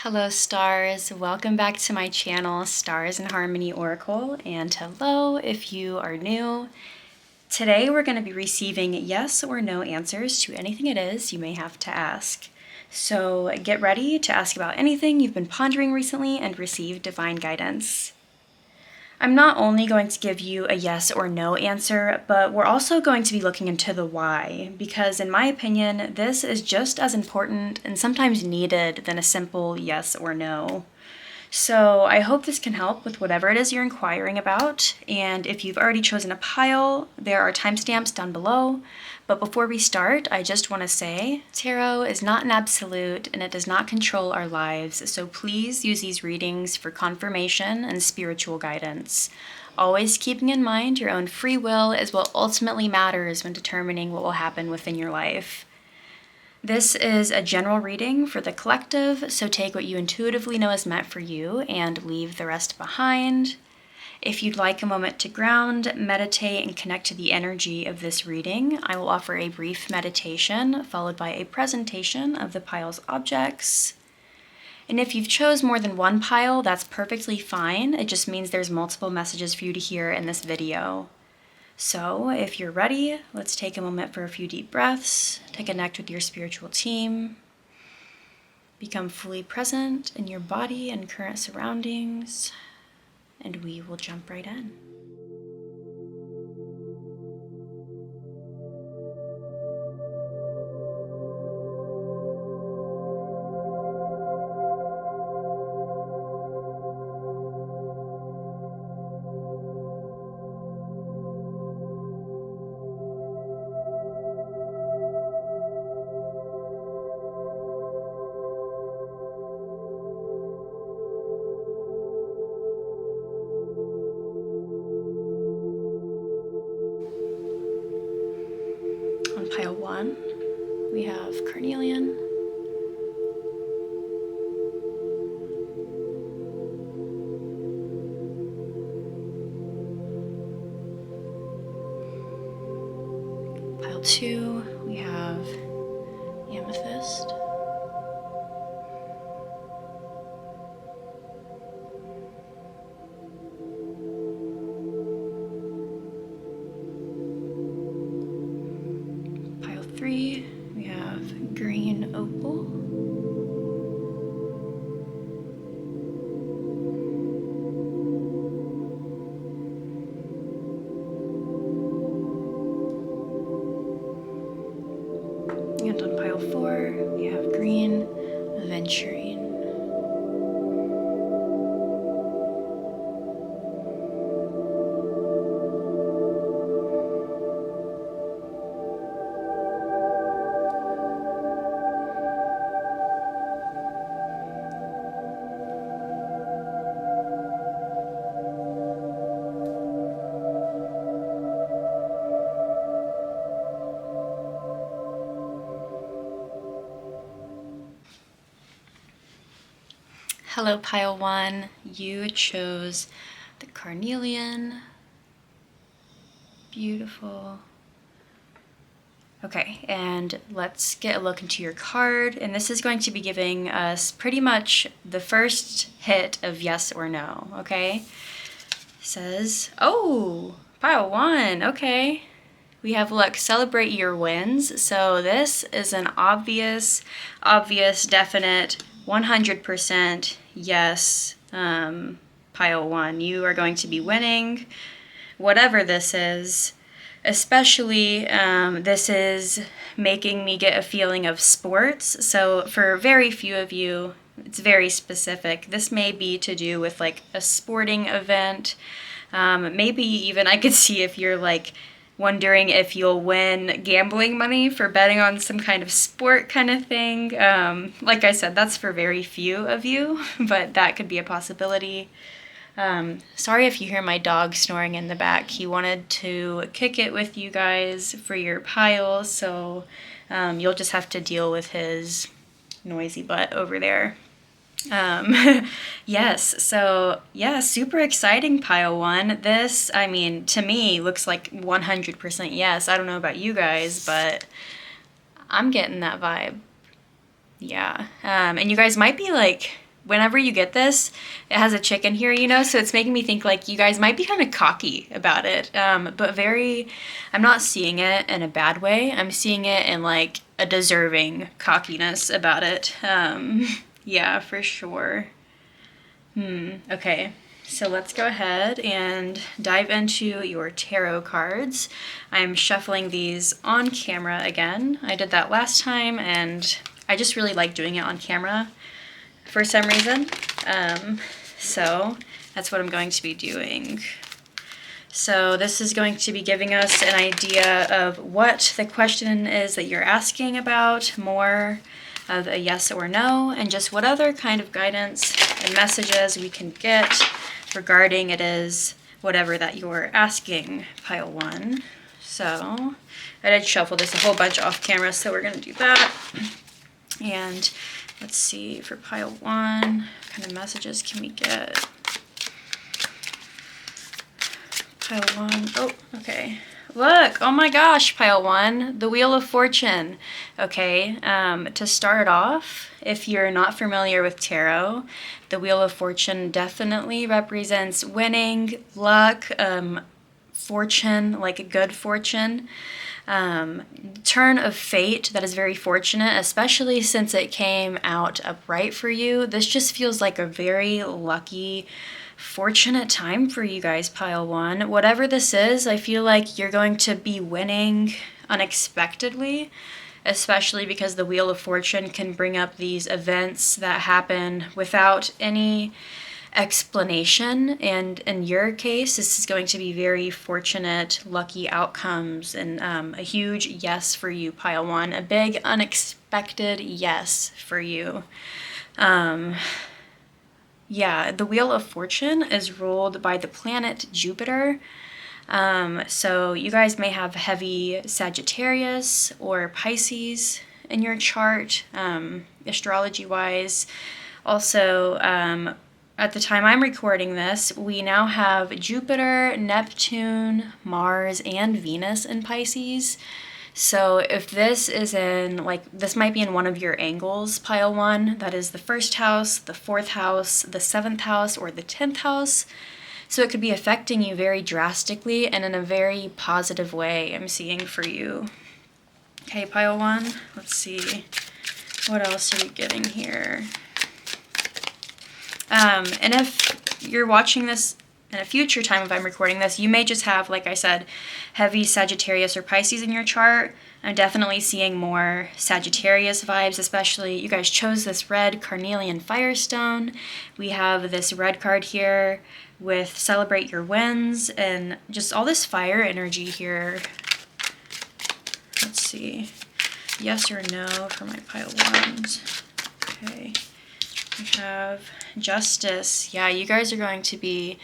Hello stars, welcome back to my channel Stars in Harmony Oracle, and hello if you are new. Today we're going to be receiving yes or no answers to anything it is you may have to ask. So get ready to ask about anything you've been pondering recently and receive divine guidance. I'm not only going to give you a yes or no answer, but we're also going to be looking into the why, because in my opinion, this is just as important and sometimes needed than a simple yes or no. So I hope this can help with whatever it is you're inquiring about, and if you've already chosen a pile, there are timestamps down below. But before we start, I just want to say, tarot is not an absolute and it does not control our lives, so please use these readings for confirmation and spiritual guidance. Always keeping in mind your own free will is what ultimately matters when determining what will happen within your life. This is a general reading for the collective, so take what you intuitively know is meant for you and leave the rest behind. If you'd like a moment to ground, meditate, and connect to the energy of this reading, I will offer a brief meditation followed by a presentation of the pile's objects. And if you've chose more than one pile, that's perfectly fine. It just means there's multiple messages for you to hear in this video. So if you're ready, let's take a moment for a few deep breaths to connect with your spiritual team. Become fully present in your body and current surroundings, and we will jump right in. On pile 1, we have carnelian. Pile 2, we have amethyst. Pile 3, we have green opal. And on pile 4, we have green aventurine. Hello, pile 1. You chose the carnelian. Beautiful. Okay, and let's get a look into your card. And this is going to be giving us pretty much the first hit of yes or no, okay? It says, oh, pile 1, okay. We have, look, celebrate your wins. So this is an obvious, definite, 100% yes, pile 1. You are going to be winning, whatever this is. Especially, this is making me get a feeling of sports. So for very few of you, it's very specific. This may be to do with like a sporting event. Maybe even I could see if you're like wondering if you'll win gambling money for betting on some kind of sport kind of thing. Like I said, that's for very few of you, but that could be a possibility. Sorry if you hear my dog snoring in the back. He wanted to kick it with you guys for your pile, so you'll just have to deal with his noisy butt over there. Yes, so yeah, super exciting, pile 1. This, I mean, to me, looks like 100% yes. I don't know about you guys, but I'm getting that vibe. Yeah. And you guys might be like whenever you get this, it has a chicken here, you know, so it's making me think like you guys might be kind of cocky about it, but I'm not seeing it in a bad way. I'm seeing it in like a deserving cockiness about it. Yeah, for sure. Okay. So let's go ahead and dive into your tarot cards. I'm shuffling these on camera again. I did that last time and I just really like doing it on camera for some reason. So that's what I'm going to be doing. So this is going to be giving us an idea of what the question is that you're asking about, more of a yes or no, and just what other kind of guidance and messages we can get regarding it is whatever that you're asking, pile 1. So I did shuffle this a whole bunch off camera, so we're going to do that. And let's see, for pile 1, what kind of messages can we get? Pile 1, oh, okay. Look, oh my gosh, pile 1, the Wheel of Fortune. Okay, to start off, if you're not familiar with tarot, the Wheel of Fortune definitely represents winning, luck, fortune, like good fortune. Turn of fate that is very fortunate, especially since it came out upright for you. This just feels like a very lucky, fortunate time for you guys, pile 1. Whatever this is, I feel like you're going to be winning unexpectedly, especially because the Wheel of Fortune can bring up these events that happen without any explanation, and in your case this is going to be very fortunate, lucky outcomes, and a huge yes for you, pile 1, a big unexpected yes for you. Yeah, the Wheel of Fortune is ruled by the planet Jupiter. So you guys may have heavy Sagittarius or Pisces in your chart, astrology-wise. Also, at the time I'm recording this, we now have Jupiter, Neptune, Mars, and Venus in Pisces. So if this is in, like, this might be in one of your angles, pile 1, that is the 1st house, the 4th house, the 7th house, or the 10th house. So it could be affecting you very drastically and in a very positive way, I'm seeing for you. Okay, pile 1, let's see. What else are we getting here? And if you're watching this in a future time, if I'm recording this, you may just have, like I said, heavy Sagittarius or Pisces in your chart. I'm definitely seeing more Sagittarius vibes, especially you guys chose this red carnelian firestone. We have this red card here with celebrate your wins and just all this fire energy here. Let's see. Yes or no for my pile 1s. Okay. We have justice. Yeah, you guys are going to be,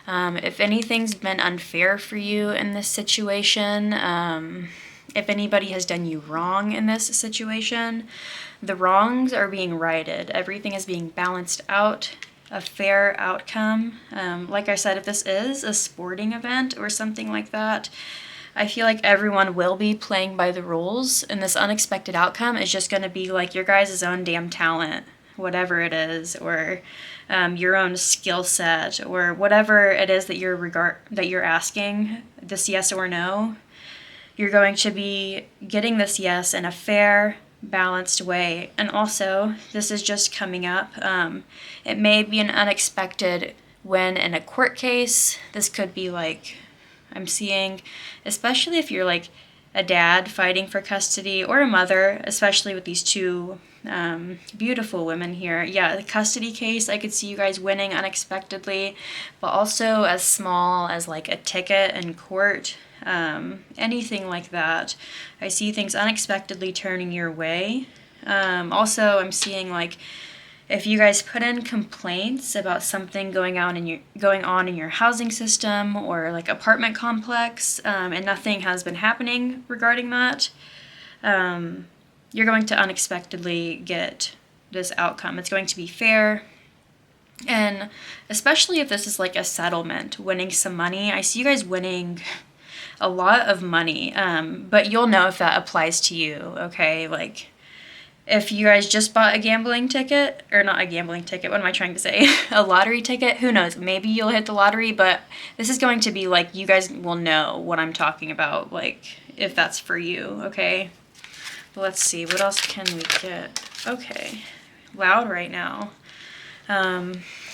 if anything's been unfair for you in this situation, if anybody has done you wrong in this situation, the wrongs are being righted. Everything is being balanced out, a fair outcome. Like I said, if this is a sporting event or something like that, I feel like everyone will be playing by the rules, and this unexpected outcome is just going to be like your guys' own damn talent, whatever it is, or your own skill set, or whatever it is that you're asking, this yes or no. You're going to be getting this yes in a fair, balanced way. And also, this is just coming up. It may be an unexpected win in a court case. This could be like, I'm seeing, especially if you're like a dad fighting for custody, or a mother, especially with these two beautiful women here. Yeah, the custody case, I could see you guys winning unexpectedly, but also as small as like a ticket in court, anything like that. I see things unexpectedly turning your way. Also, I'm seeing like if you guys put in complaints about something going on in your housing system or like apartment complex, and nothing has been happening regarding that, you're going to unexpectedly get this outcome. It's going to be fair. And especially if this is like a settlement, winning some money. I see you guys winning a lot of money, but you'll know if that applies to you, okay? Like, If you guys just bought a gambling ticket, or not a gambling ticket, what am I trying to say? A lottery ticket, who knows? Maybe you'll hit the lottery, but this is going to be like, you guys will know what I'm talking about, like, if that's for you, okay? But let's see, what else can we get? Okay, loud right now.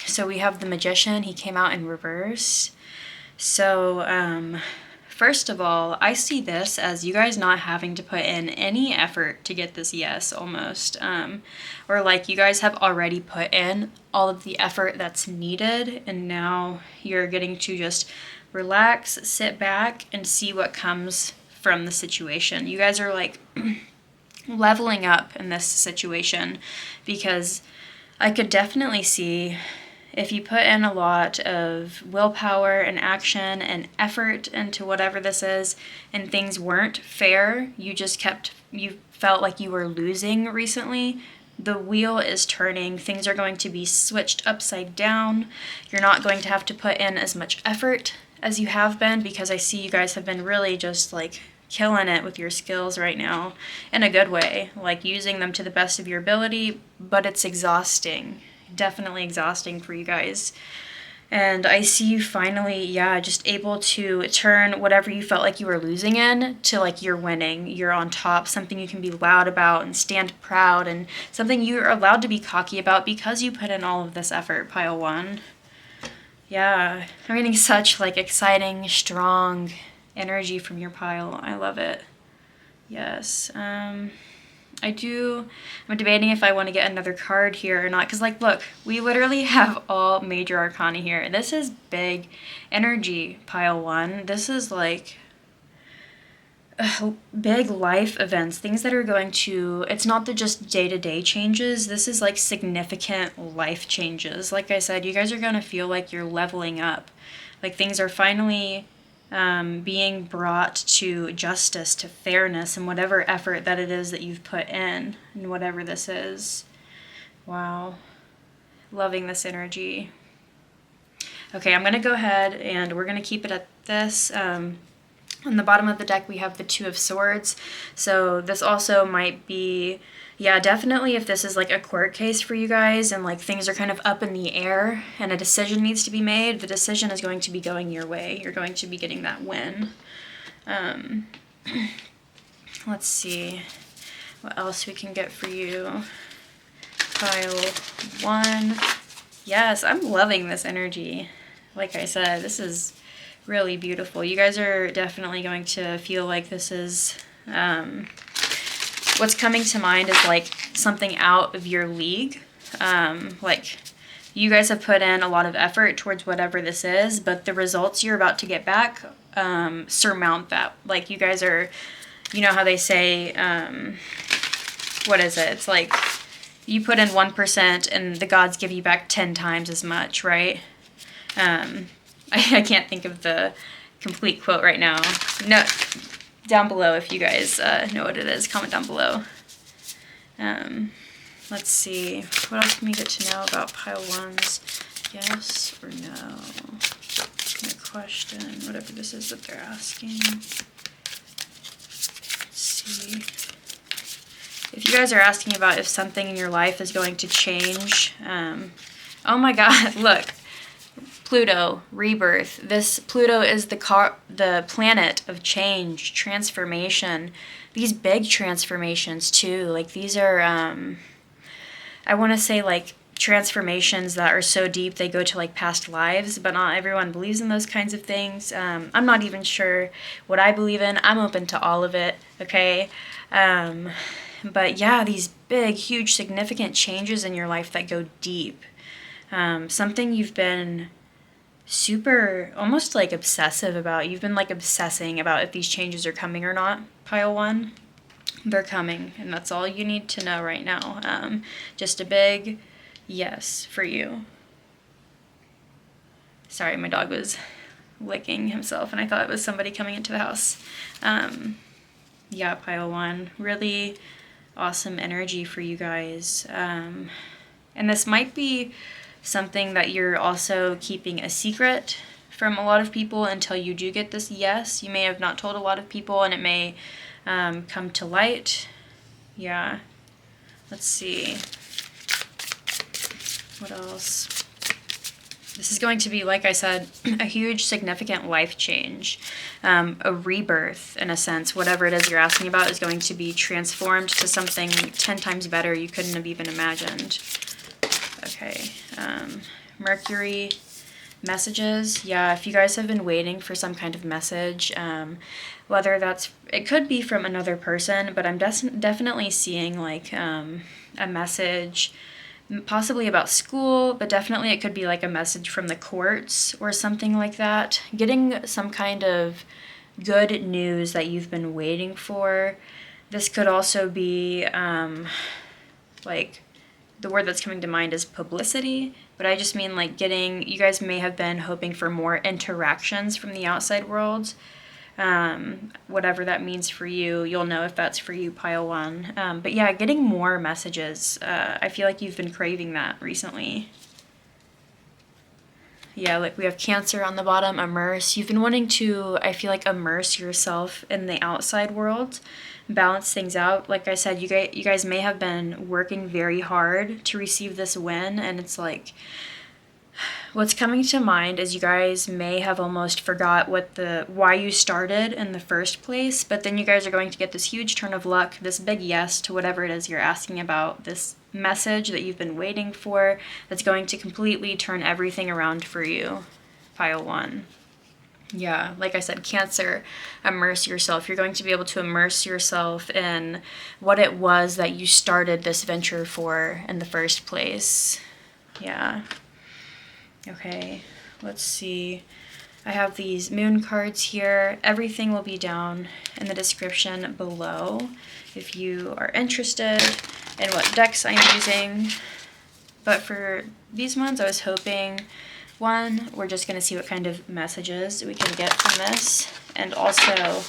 So we have the Magician. He came out in reverse. So, first of all, I see this as you guys not having to put in any effort to get this yes, almost. Or like you guys have already put in all of the effort that's needed, and now you're getting to just relax, sit back, and see what comes from the situation. You guys are like leveling up in this situation, because I could definitely see if you put in a lot of willpower and action and effort into whatever this is, and things weren't fair, you felt like you were losing recently, the wheel is turning. Things are going to be switched upside down. You're not going to have to put in as much effort as you have been, because I see you guys have been really just like killing it with your skills right now in a good way, like using them to the best of your ability, but it's exhausting. Definitely exhausting for you guys. And I see you finally, yeah, just able to turn whatever you felt like you were losing in to like you're winning, you're on top, something you can be loud about and stand proud, and something you're allowed to be cocky about because you put in all of this effort, pile one. Yeah, I'm getting such like exciting, strong energy from your pile. I love it. Yes. I'm debating if I want to get another card here or not, because like look, we literally have all major arcana here. This is big energy, pile one. This is like big life events, things that are going to, it's not the just day-to-day changes. This is like significant life changes. Like I said, you guys are going to feel like you're leveling up, like things are finally being brought to justice, to fairness, and whatever effort that it is that you've put in, and whatever this is. Wow. Loving this energy. Okay, I'm going to go ahead and we're going to keep it at this. On the bottom of the deck, we have the Two of Swords. So this also might be, yeah, definitely if this is like a court case for you guys and like things are kind of up in the air and a decision needs to be made, the decision is going to be going your way. You're going to be getting that win. Let's see what else we can get for you. Pile one. Yes, I'm loving this energy. Like I said, this is really beautiful. You guys are definitely going to feel like this is, what's coming to mind is like something out of your league. Like you guys have put in a lot of effort towards whatever this is, but the results you're about to get back surmount that. Like you guys are, you know how they say, what is it? It's like you put in 1% and the gods give you back 10 times as much, right? I can't think of the complete quote right now. No, down below if you guys know what it is. Comment down below. Let's see. What else can we get to know about pile ones? Yes or no? A question. Whatever this is that they're asking. Let's see. If you guys are asking about if something in your life is going to change. Oh my God, look. Pluto, rebirth. This Pluto is the planet of change, transformation. These big transformations too. Like these are, I want to say like transformations that are so deep they go to like past lives, but not everyone believes in those kinds of things. I'm not even sure what I believe in. I'm open to all of it, okay? But yeah, these big, huge, significant changes in your life that go deep. Something you've been super, almost like obsessive about. You've been like obsessing about if these changes are coming or not, pile one. They're coming, and that's all you need to know right now. Just a big yes for you. Sorry, my dog was licking himself, and I thought it was somebody coming into the house. Yeah, pile one. Really awesome energy for you guys. And this might be something that you're also keeping a secret from a lot of people until you do get this yes. You may have not told a lot of people, and it may come to light. Yeah. Let's see. What else? This is going to be, like I said, a huge, significant life change, a rebirth in a sense. Whatever it is you're asking about is going to be transformed to something 10 times better you couldn't have even imagined. Okay, Mercury, messages. Yeah, if you guys have been waiting for some kind of message, whether that's, it could be from another person, but I'm definitely seeing like a message possibly about school, but definitely it could be like a message from the courts or something like that. Getting some kind of good news that you've been waiting for. This could also be like, the word that's coming to mind is publicity, but I just mean like getting, you guys may have been hoping for more interactions from the outside world. Whatever that means for you, you'll know if that's for you, pile one. But yeah, getting more messages. I feel like you've been craving that recently. Yeah, like we have Cancer on the bottom, immerse. You've been wanting to, I feel like, immerse yourself in the outside world, balance things out. Like I said, you guys may have been working very hard to receive this win, and it's like, what's coming to mind is you guys may have almost forgot why you started in the first place, but then you guys are going to get this huge turn of luck, this big yes to whatever it is you're asking about, this message that you've been waiting for that's going to completely turn everything around for you. Pile one. Yeah, like I said, Cancer, immerse yourself. You're going to be able to immerse yourself in what it was that you started this venture for in the first place. Yeah. Okay, let's see. I have these moon cards here. Everything will be down in the description below if you are interested in what decks I'm using. But for these ones, I was hoping, one, we're just going to see what kind of messages we can get from this. And also,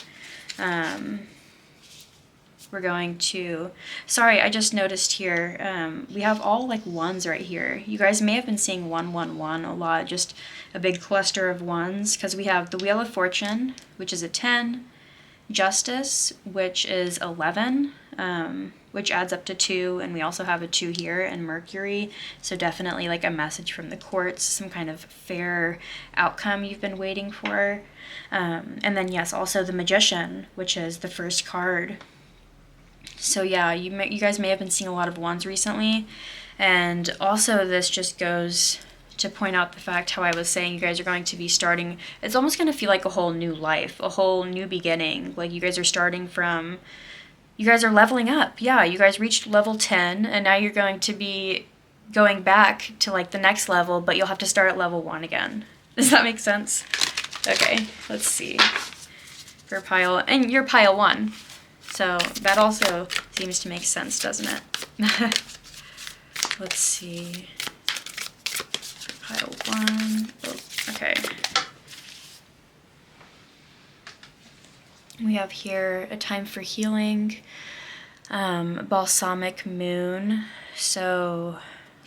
we're going to, sorry, I just noticed here, we have all like ones right here. You guys may have been seeing 111 a lot, just a big cluster of ones, because we have the Wheel of Fortune, which is a 10, Justice, which is 11, which adds up to 2, and we also have a 2 here, and Mercury, so definitely like a message from the courts, some kind of fair outcome you've been waiting for. And then yes, also the Magician, which is the first card. So yeah, you guys may have been seeing a lot of ones recently, and also this just goes to point out the fact how I was saying you guys are going to be starting, it's almost going to feel like a whole new life, a whole new beginning. Like you guys are starting from, you guys are leveling up. Yeah, you guys reached level 10, and now you're going to be going back to like the next level, but you'll have to start at level 1 again. Does that make sense? Okay, let's see. For pile, and you're pile 1. So that also seems to make sense, doesn't it? Let's see. Pile 1. Oh, okay. We have here a time for healing, balsamic moon. So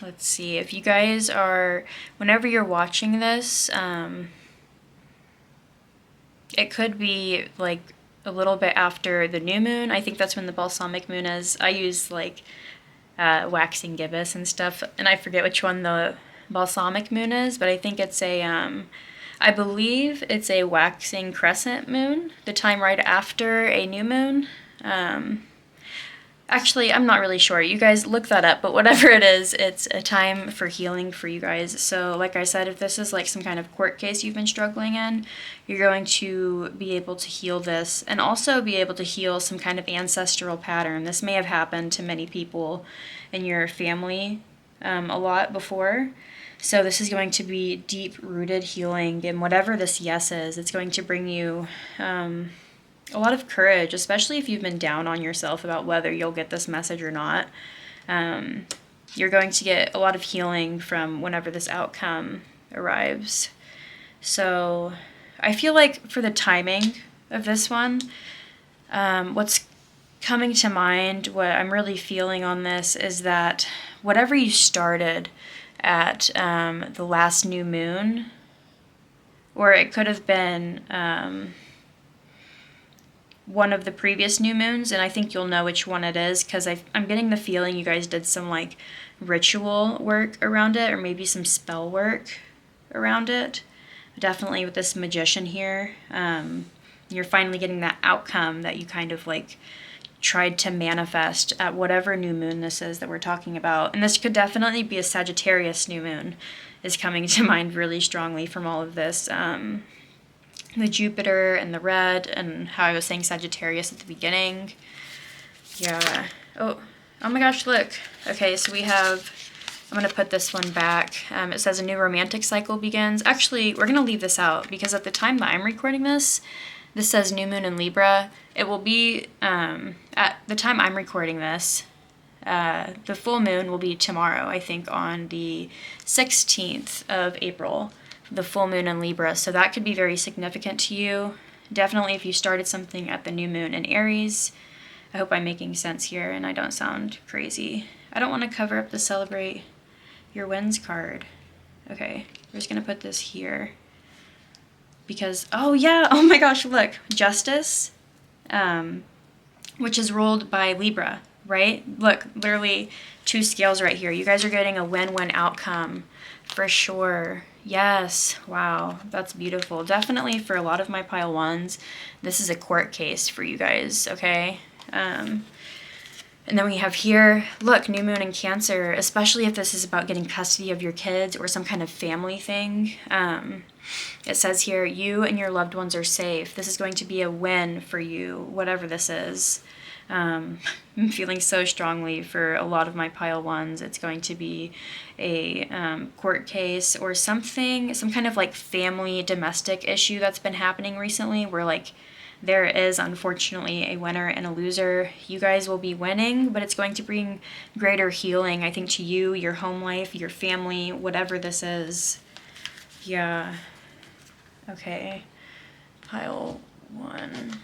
let's see. If you guys are, whenever you're watching this, it could be like a little bit after the new moon. I think that's when the balsamic moon is. I use like waxing gibbous and stuff, and I forget which one the balsamic moon is, but I think it's a, I believe it's a waxing crescent moon, the time right after a new moon. Actually, I'm not really sure. You guys look that up, but whatever it is, it's a time for healing for you guys. So like I said, if this is like some kind of court case you've been struggling in, you're going to be able to heal this and also be able to heal some kind of ancestral pattern. This may have happened to many people in your family a lot before. So this is going to be deep-rooted healing, and whatever this yes is, it's going to bring you a lot of courage, especially if you've been down on yourself about whether you'll get this message or not. You're going to get a lot of healing from whenever this outcome arrives. So I feel like for the timing of this one, what's coming to mind, what I'm really feeling on this is that whatever you started at the last new moon, or it could have been one of the previous new moons, and I think you'll know which one it is because I'm getting the feeling you guys did some like ritual work around it, or maybe some spell work around it. Definitely with this magician here, you're finally getting that outcome that you kind of like tried to manifest at whatever new moon this is that we're talking about. And this could definitely be a Sagittarius new moon is coming to mind really strongly from all of this. The Jupiter and the red, and how I was saying Sagittarius at the beginning. Yeah. Oh my gosh, look. Okay, so we have, I'm going to put this one back. It says a new romantic cycle begins. Actually, we're going to leave this out because at the time that I'm recording this says new moon in Libra. It will be, at the time I'm recording this, the full moon will be tomorrow, I think on the 16th of April. The full moon in Libra, so that could be very significant to you. Definitely if you started something at the new moon in Aries. I hope I'm making sense here and I don't sound crazy. I don't want to cover up the celebrate your wins card. Okay, we're just gonna put this here because, oh yeah, oh my gosh, look, Justice, which is ruled by Libra, right? Look, literally 2 scales right here. You guys are getting a win-win outcome for sure. Yes, wow, that's beautiful. Definitely for a lot of my pile ones, this is a court case for you guys, okay? And then we have here, look, new moon in Cancer, especially if this is about getting custody of your kids or some kind of family thing. It says here, you and your loved ones are safe. This is going to be a win for you, whatever this is. I'm feeling so strongly for a lot of my pile ones. It's going to be a court case or something, some kind of like family domestic issue that's been happening recently where like there is unfortunately a winner and a loser. You guys will be winning, but it's going to bring greater healing, I think, to you, your home life, your family, whatever this is. Yeah. Okay. Pile 1.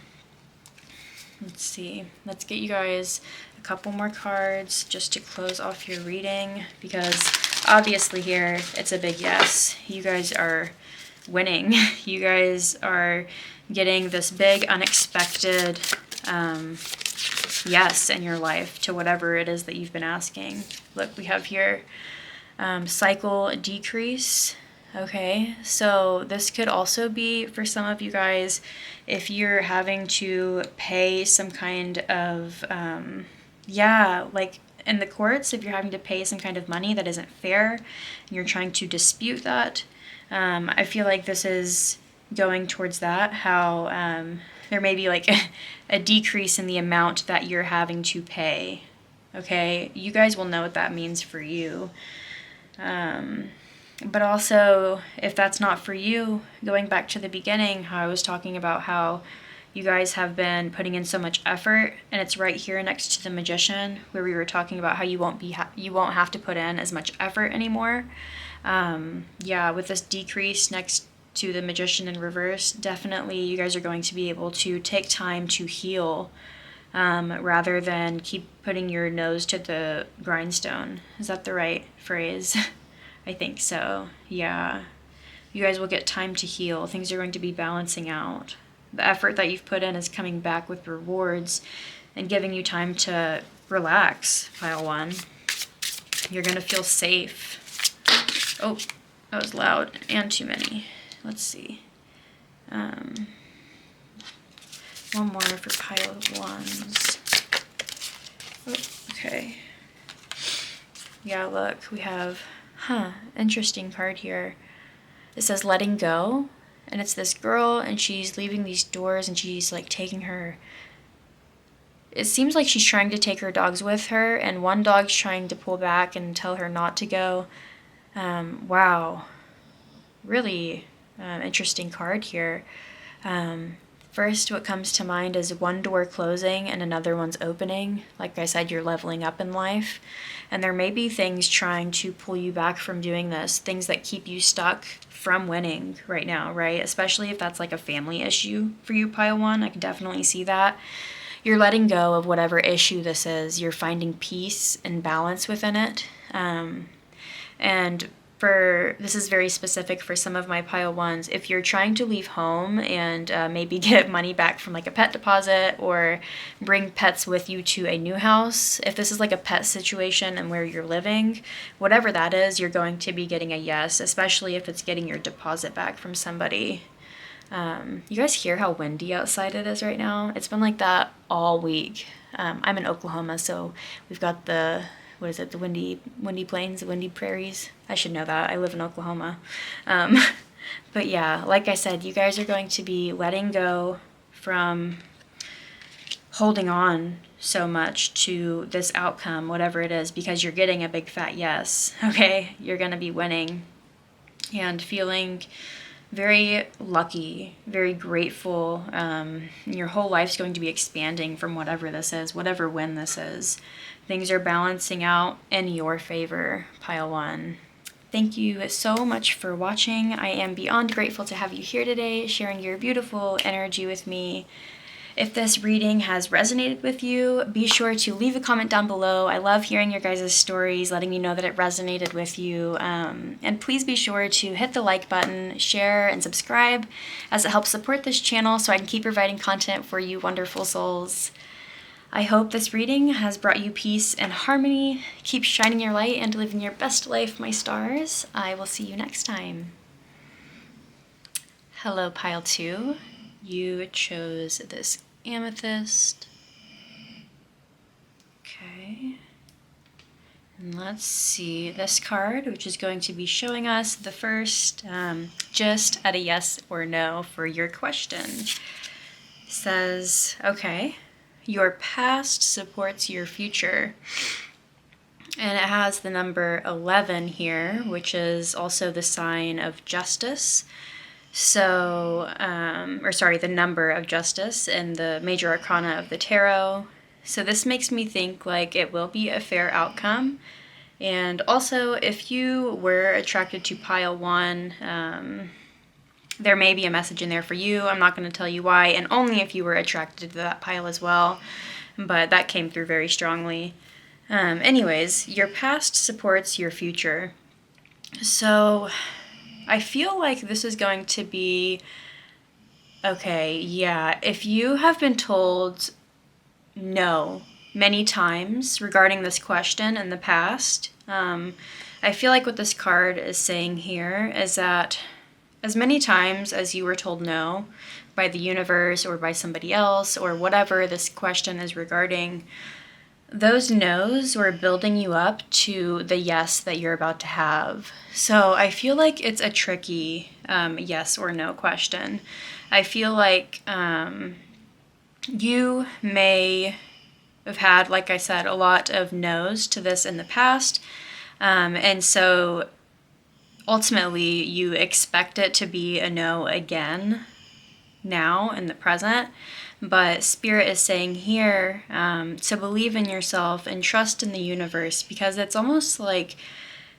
Let's see. Let's get you guys a couple more cards just to close off your reading because obviously here it's a big yes. You guys are winning. You guys are getting this big unexpected yes in your life to whatever it is that you've been asking. Look, we have here cycle decrease. Okay, so this could also be for some of you guys if you're having to pay some kind of, like in the courts, if you're having to pay some kind of money that isn't fair and you're trying to dispute that. I feel like this is going towards that, how there may be like a decrease in the amount that you're having to pay. Okay, you guys will know what that means for you. But also, if that's not for you, going back to the beginning, how I was talking about how you guys have been putting in so much effort, and it's right here next to the Magician, where we were talking about how you won't have to put in as much effort anymore. Yeah, with this decrease next to the Magician in reverse, definitely you guys are going to be able to take time to heal, rather than keep putting your nose to the grindstone. Is that the right phrase? I think so, yeah. You guys will get time to heal. Things are going to be balancing out. The effort that you've put in is coming back with rewards and giving you time to relax, pile 1. You're going to feel safe. Oh, that was loud and too many. Let's see. One more for pile 1s. Oh, okay. Yeah, look, we have... interesting card here. It says letting go, and it's this girl, and she's leaving these doors, and she's like taking her... It seems like she's trying to take her dogs with her, and one dog's trying to pull back and tell her not to go. Wow. Really interesting card here. First, what comes to mind is one door closing and another one's opening. Like I said, you're leveling up in life. And there may be things trying to pull you back from doing this, things that keep you stuck from winning right now, right? Especially if that's like a family issue for you, pile 1. I can definitely see that. You're letting go of whatever issue this is. You're finding peace and balance within it. And this is very specific for some of my pile ones. If you're trying to leave home and maybe get money back from like a pet deposit or bring pets with you to a new house, if this is like a pet situation and where you're living, whatever that is, you're going to be getting a yes, especially if it's getting your deposit back from somebody. You guys hear how windy outside it is right now? It's been like that all week. I'm in Oklahoma, so we've got the windy plains, the windy prairies. I should know that. I live in Oklahoma. But yeah, like I said, you guys are going to be letting go from holding on so much to this outcome, whatever it is, because you're getting a big fat yes, okay? You're going to be winning and feeling very lucky, very grateful. Your whole life's going to be expanding from whatever this is, whatever win this is. Things are balancing out in your favor, pile one. Thank you so much for watching. I am beyond grateful to have you here today, sharing your beautiful energy with me. If this reading has resonated with you, be sure to leave a comment down below. I love hearing your guys' stories, letting me know that it resonated with you. And please be sure to hit the like button, share, and subscribe, as it helps support this channel so I can keep providing content for you wonderful souls. I hope this reading has brought you peace and harmony. Keep shining your light and living your best life, my stars. I will see you next time. Hello, pile two. You chose this amethyst. Okay. And let's see this card, which is going to be showing us the first, just at a yes or no for your question. It says, okay, your past supports your future. And it has the number 11 here, which is also the sign of justice. So, the number of justice in the major arcana of the tarot. So this makes me think like it will be a fair outcome. And also, if you were attracted to pile one, there may be a message in there for you. I'm not going to tell you why, and only if you were attracted to that pile as well. But that came through very strongly. Anyways, your past supports your future. So I feel like this is going to be, okay, yeah, if you have been told no many times regarding this question in the past, I feel like what this card is saying here is that as many times as you were told no by the universe or by somebody else or whatever this question is regarding, those no's were building you up to the yes that you're about to have. So I feel like it's a tricky yes or no question. I feel like you may have had, like I said, a lot of no's to this in the past. And so ultimately you expect it to be a no again now in the present. But Spirit is saying here to believe in yourself and trust in the universe, because it's almost like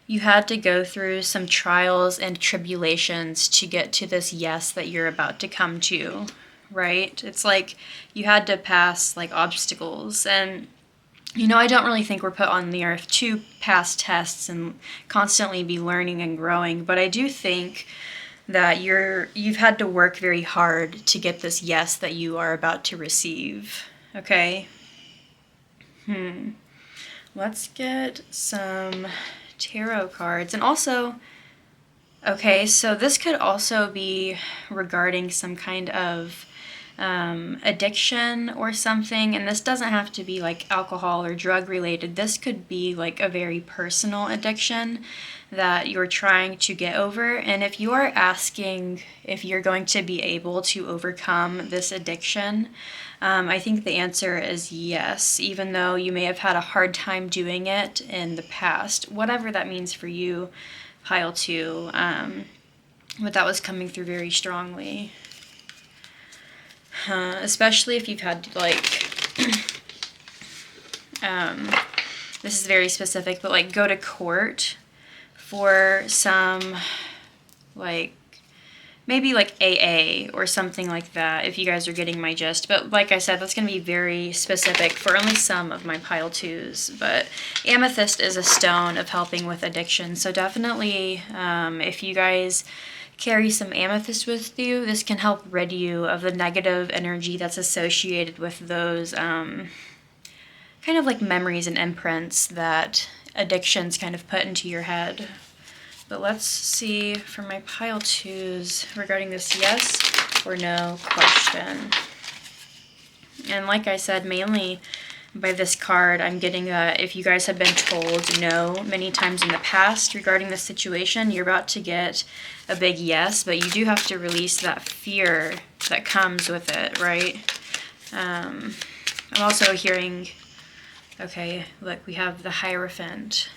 you had to go through some trials and tribulations to get to this yes that you're about to come to, right? It's like you had to pass like obstacles. And, you know, I don't really think we're put on the earth to pass tests and constantly be learning and growing, but I do think that you've had to work very hard to get this yes that you are about to receive, okay? Let's get some tarot cards. And also, okay, so this could also be regarding some kind of addiction or something, and this doesn't have to be like alcohol or drug related. This could be like a very personal addiction that you're trying to get over. And if you are asking if you're going to be able to overcome this addiction, I think the answer is yes, even though you may have had a hard time doing it in the past, whatever that means for you, pile two. But that was coming through very strongly. Especially if you've had to, like, this is very specific, but like go to court for some, like, maybe like AA or something like that, if you guys are getting my gist. But like I said, that's going to be very specific for only some of my pile 2s. But amethyst is a stone of helping with addiction. So definitely, if you guys carry some amethyst with you, this can help rid you of the negative energy that's associated with those kind of like memories and imprints that addictions kind of put into your head. But let's see for my pile 2s regarding this yes or no question. And like I said, mainly by this card, I'm getting that if you guys have been told no many times in the past regarding this situation, you're about to get a big yes, but you do have to release that fear that comes with it, right? I'm also hearing, okay, look, we have the Hierophant.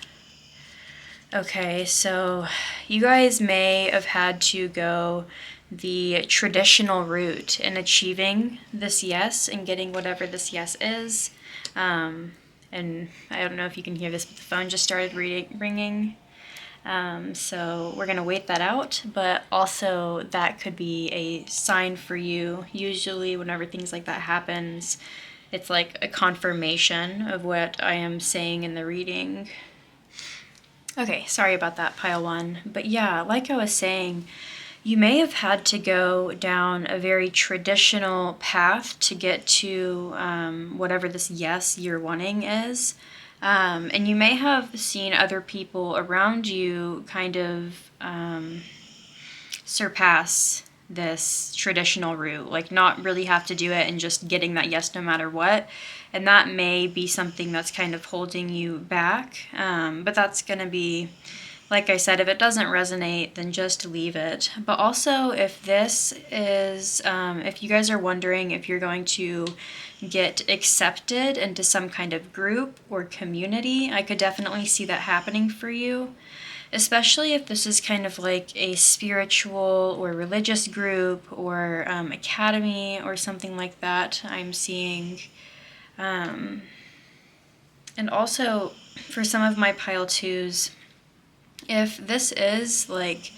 Okay, so you guys may have had to go the traditional route in achieving this yes and getting whatever this yes is. And I don't know if you can hear this, but the phone just started ringing. So we're going to wait that out, but also that could be a sign for you. Usually whenever things like that happens, it's like a confirmation of what I am saying in the reading. Okay, sorry about that, pile 1. But yeah, like I was saying, you may have had to go down a very traditional path to get to whatever this yes you're wanting is. And you may have seen other people around you kind of surpass this traditional route, like not really have to do it and just getting that yes no matter what. And that may be something that's kind of holding you back. But that's going to be, like I said, if it doesn't resonate, then just leave it. But also, if this is, if you guys are wondering if you're going to get accepted into some kind of group or community, I could definitely see that happening for you. Especially if this is kind of like a spiritual or religious group or academy or something like that, I'm seeing. And also, for some of my pile 2s, if this is like,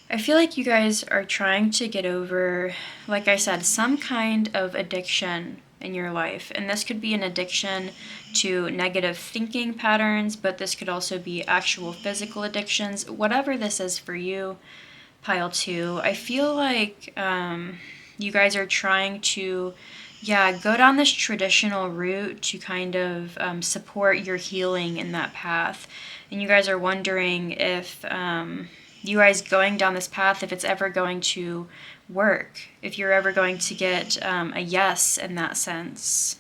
I feel like you guys are trying to get over, like I said, some kind of addiction in your life. And this could be an addiction to negative thinking patterns, but this could also be actual physical addictions. Whatever this is for you, pile 2, I feel like you guys are trying to, go down this traditional route to kind of support your healing in that path. And you guys are wondering if you guys going down this path, if it's ever going to work, if you're ever going to get a yes in that sense.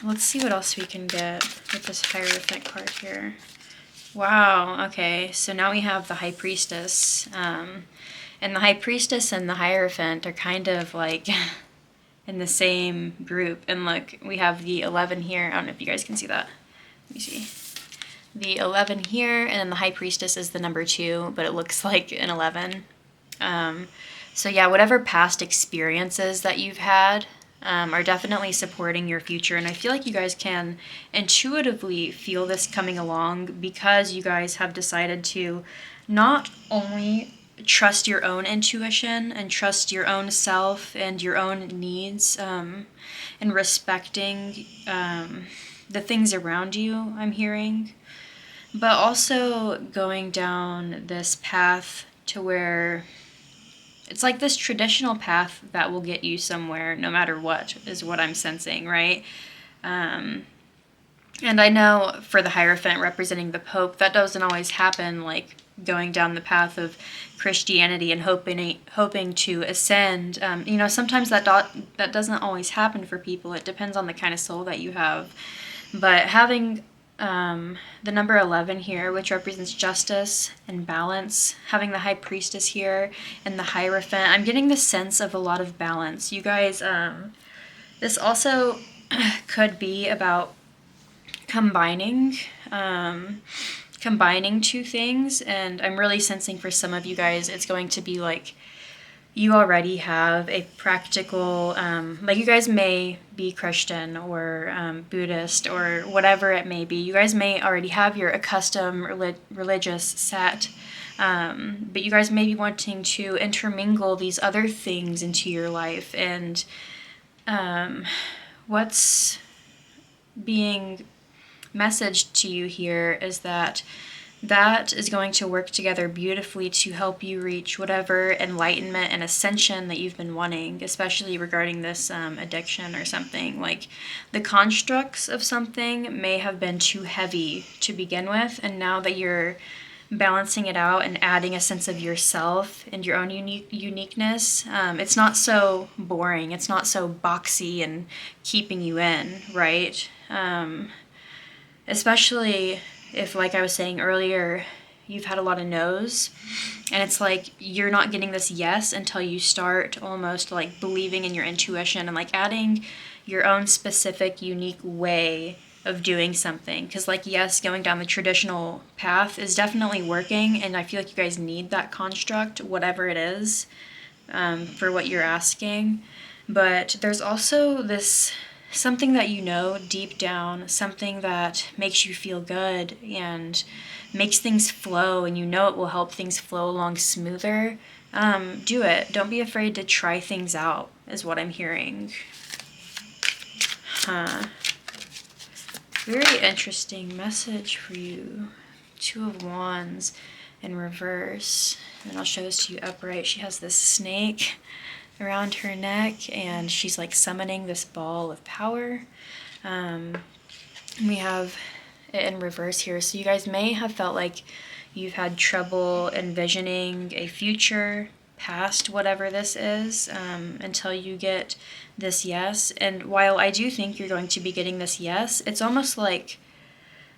Let's see what else we can get with this Hierophant card here. Wow, okay, so now we have the High Priestess. And the High Priestess and the Hierophant are kind of like in the same group. And look, we have the 11 here. I don't know if you guys can see that. Let me see. The 11 here, and then the High Priestess is the number 2, but it looks like an 11. So yeah, whatever past experiences that you've had are definitely supporting your future. And I feel like you guys can intuitively feel this coming along because you guys have decided to not only trust your own intuition and trust your own self and your own needs and respecting the things around you, I'm hearing, but also going down this path to where it's like this traditional path that will get you somewhere no matter what, is what I'm sensing, right? And I know for the Hierophant representing the Pope, that doesn't always happen, like going down the path of Christianity and hoping to ascend. Sometimes that doesn't always happen for people. It depends on the kind of soul that you have. But having the number 11 here, which represents justice and balance, having the High Priestess here and the Hierophant, I'm getting the sense of a lot of balance. You guys, this also could be about combining two things, and I'm really sensing for some of you guys it's going to be like you already have a practical, like you guys may be Christian or Buddhist or whatever it may be. You guys may already have your accustomed religious set, but you guys may be wanting to intermingle these other things into your life. And what's being messaged to you here is that is going to work together beautifully to help you reach whatever enlightenment and ascension that you've been wanting, especially regarding this addiction or something. Like, the constructs of something may have been too heavy to begin with, and now that you're balancing it out and adding a sense of yourself and your own uniqueness, it's not so boring, it's not so boxy and keeping you in, right? Especially if, like I was saying earlier, you've had a lot of no's, and it's like you're not getting this yes until you start almost like believing in your intuition and like adding your own specific, unique way of doing something. Because, like, yes, going down the traditional path is definitely working, and I feel like you guys need that construct, whatever it is, for what you're asking. But there's also this something that you know deep down, something that makes you feel good and makes things flow, and you know it will help things flow along smoother. Do it. Don't be afraid to try things out, is what I'm hearing. Very interesting message for you. Two of Wands in reverse. And I'll show this to you upright. She has this snake around her neck, and she's like summoning this ball of power. We have it in reverse here. So you guys may have felt like you've had trouble envisioning a future past whatever this is, until you get this yes. And while I do think you're going to be getting this yes, it's almost like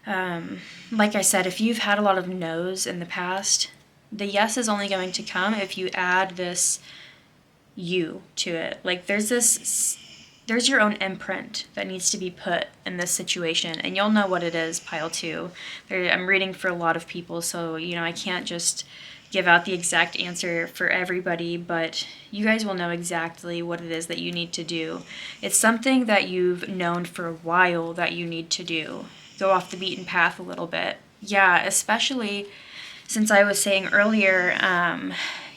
I said, if you've had a lot of no's in the past, the yes is only going to come if you add this you to it. Like, there's your own imprint that needs to be put in this situation, and you'll know what it is, pile 2. I'm reading for a lot of people, so I can't just give out the exact answer for everybody, but you guys will know exactly what it is that you need to do. It's something that you've known for a while that you need to do. Go off the beaten path a little bit. Yeah, especially since I was saying earlier,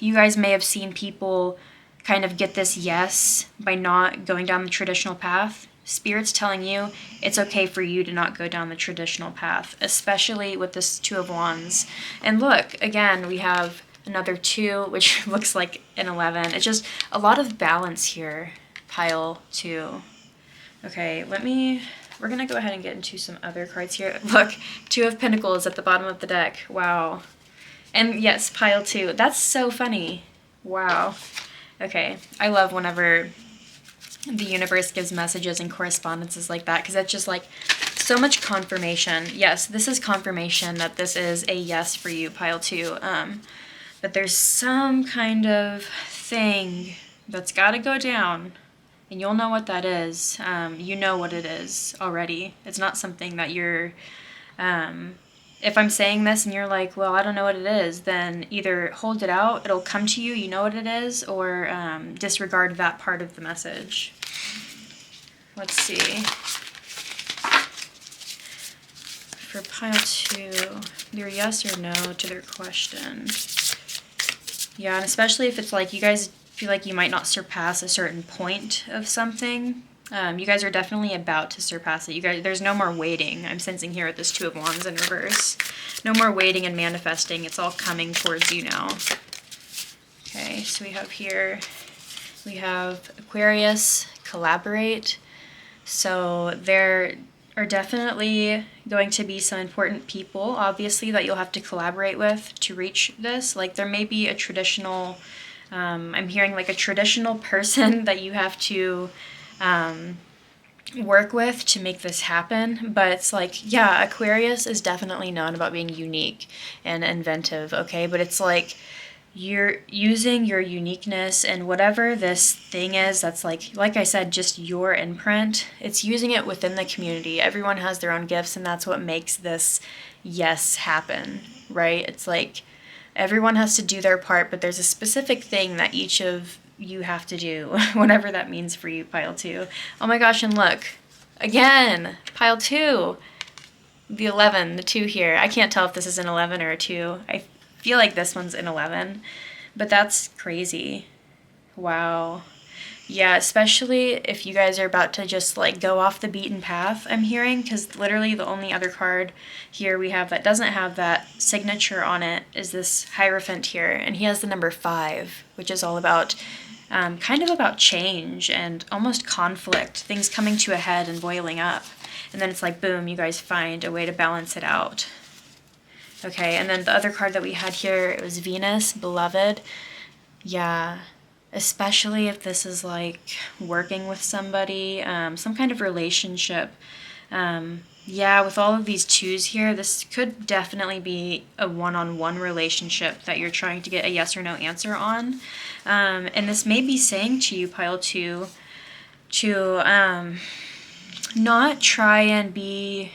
you guys may have seen people kind of get this yes by not going down the traditional path. Spirit's telling you it's okay for you to not go down the traditional path, especially with this Two of Wands. And look, again, we have another 2, which looks like an 11. It's just a lot of balance here, pile 2. Okay, we're going to go ahead and get into some other cards here. Look, 2 of Pentacles at the bottom of the deck. Wow. And yes, pile 2. That's so funny. Wow. Okay, I love whenever the universe gives messages and correspondences like that, because it's just like so much confirmation. Yes, this is confirmation that this is a yes for you, pile 2. But there's some kind of thing that's got to go down, and you'll know what that is. You know what it is already. It's not something that you're... if I'm saying this and you're like, well, I don't know what it is, then either hold it out, it'll come to you, you know what it is, or disregard that part of the message. Let's see. For pile 2, their yes or no to their question. Yeah, and especially if it's like you guys feel like you might not surpass a certain point of something. You guys are definitely about to surpass it. You guys, there's no more waiting. I'm sensing here with this Two of Wands in reverse. No more waiting and manifesting. It's all coming towards you now. Okay, so we have Aquarius, collaborate. So there are definitely going to be some important people, obviously, that you'll have to collaborate with to reach this. Like, there may be a traditional, I'm hearing like a traditional person that you have to work with to make this happen. But it's like, yeah, Aquarius is definitely known about being unique and inventive, okay? But it's like you're using your uniqueness and whatever this thing is that's like I said, just your imprint. It's using it within the community. Everyone has their own gifts, and that's what makes this yes happen, right? It's like, Everyone has to do their part, but there's a specific thing that each of you have to do, whatever that means for you, pile 2. Oh my gosh, and look, again, pile 2. The 11, the 2 here. I can't tell if this is an 11 or a 2. I feel like this one's an 11, but that's crazy. Wow. Yeah, especially if you guys are about to just like go off the beaten path, I'm hearing, because literally the only other card here we have that doesn't have that signature on it is this Hierophant here, and he has the number 5, which is all about kind of about change and almost conflict, things coming to a head and boiling up. And then it's like, boom, you guys find a way to balance it out. Okay, and then the other card that we had here, it was Venus, Beloved. Yeah, especially if this is like working with somebody, some kind of relationship. Yeah, with all of these 2s here, this could definitely be a one-on-one relationship that you're trying to get a yes or no answer on. And this may be saying to you, pile 2, to not try and be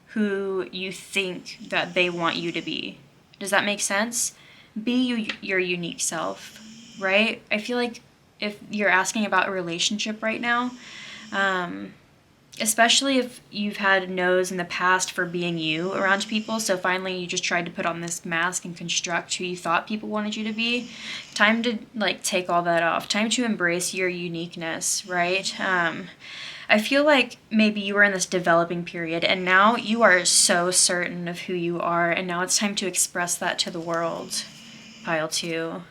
who you think that they want you to be. Does that make sense? Be your unique self, right? I feel like if you're asking about a relationship right now, especially if you've had no's in the past for being you around people, so finally you just tried to put on this mask and construct who you thought people wanted you to be, time to like take all that off. Time to embrace your uniqueness, right? I feel like maybe you were in this developing period and now you are so certain of who you are, and now it's time to express that to the world, pile 2.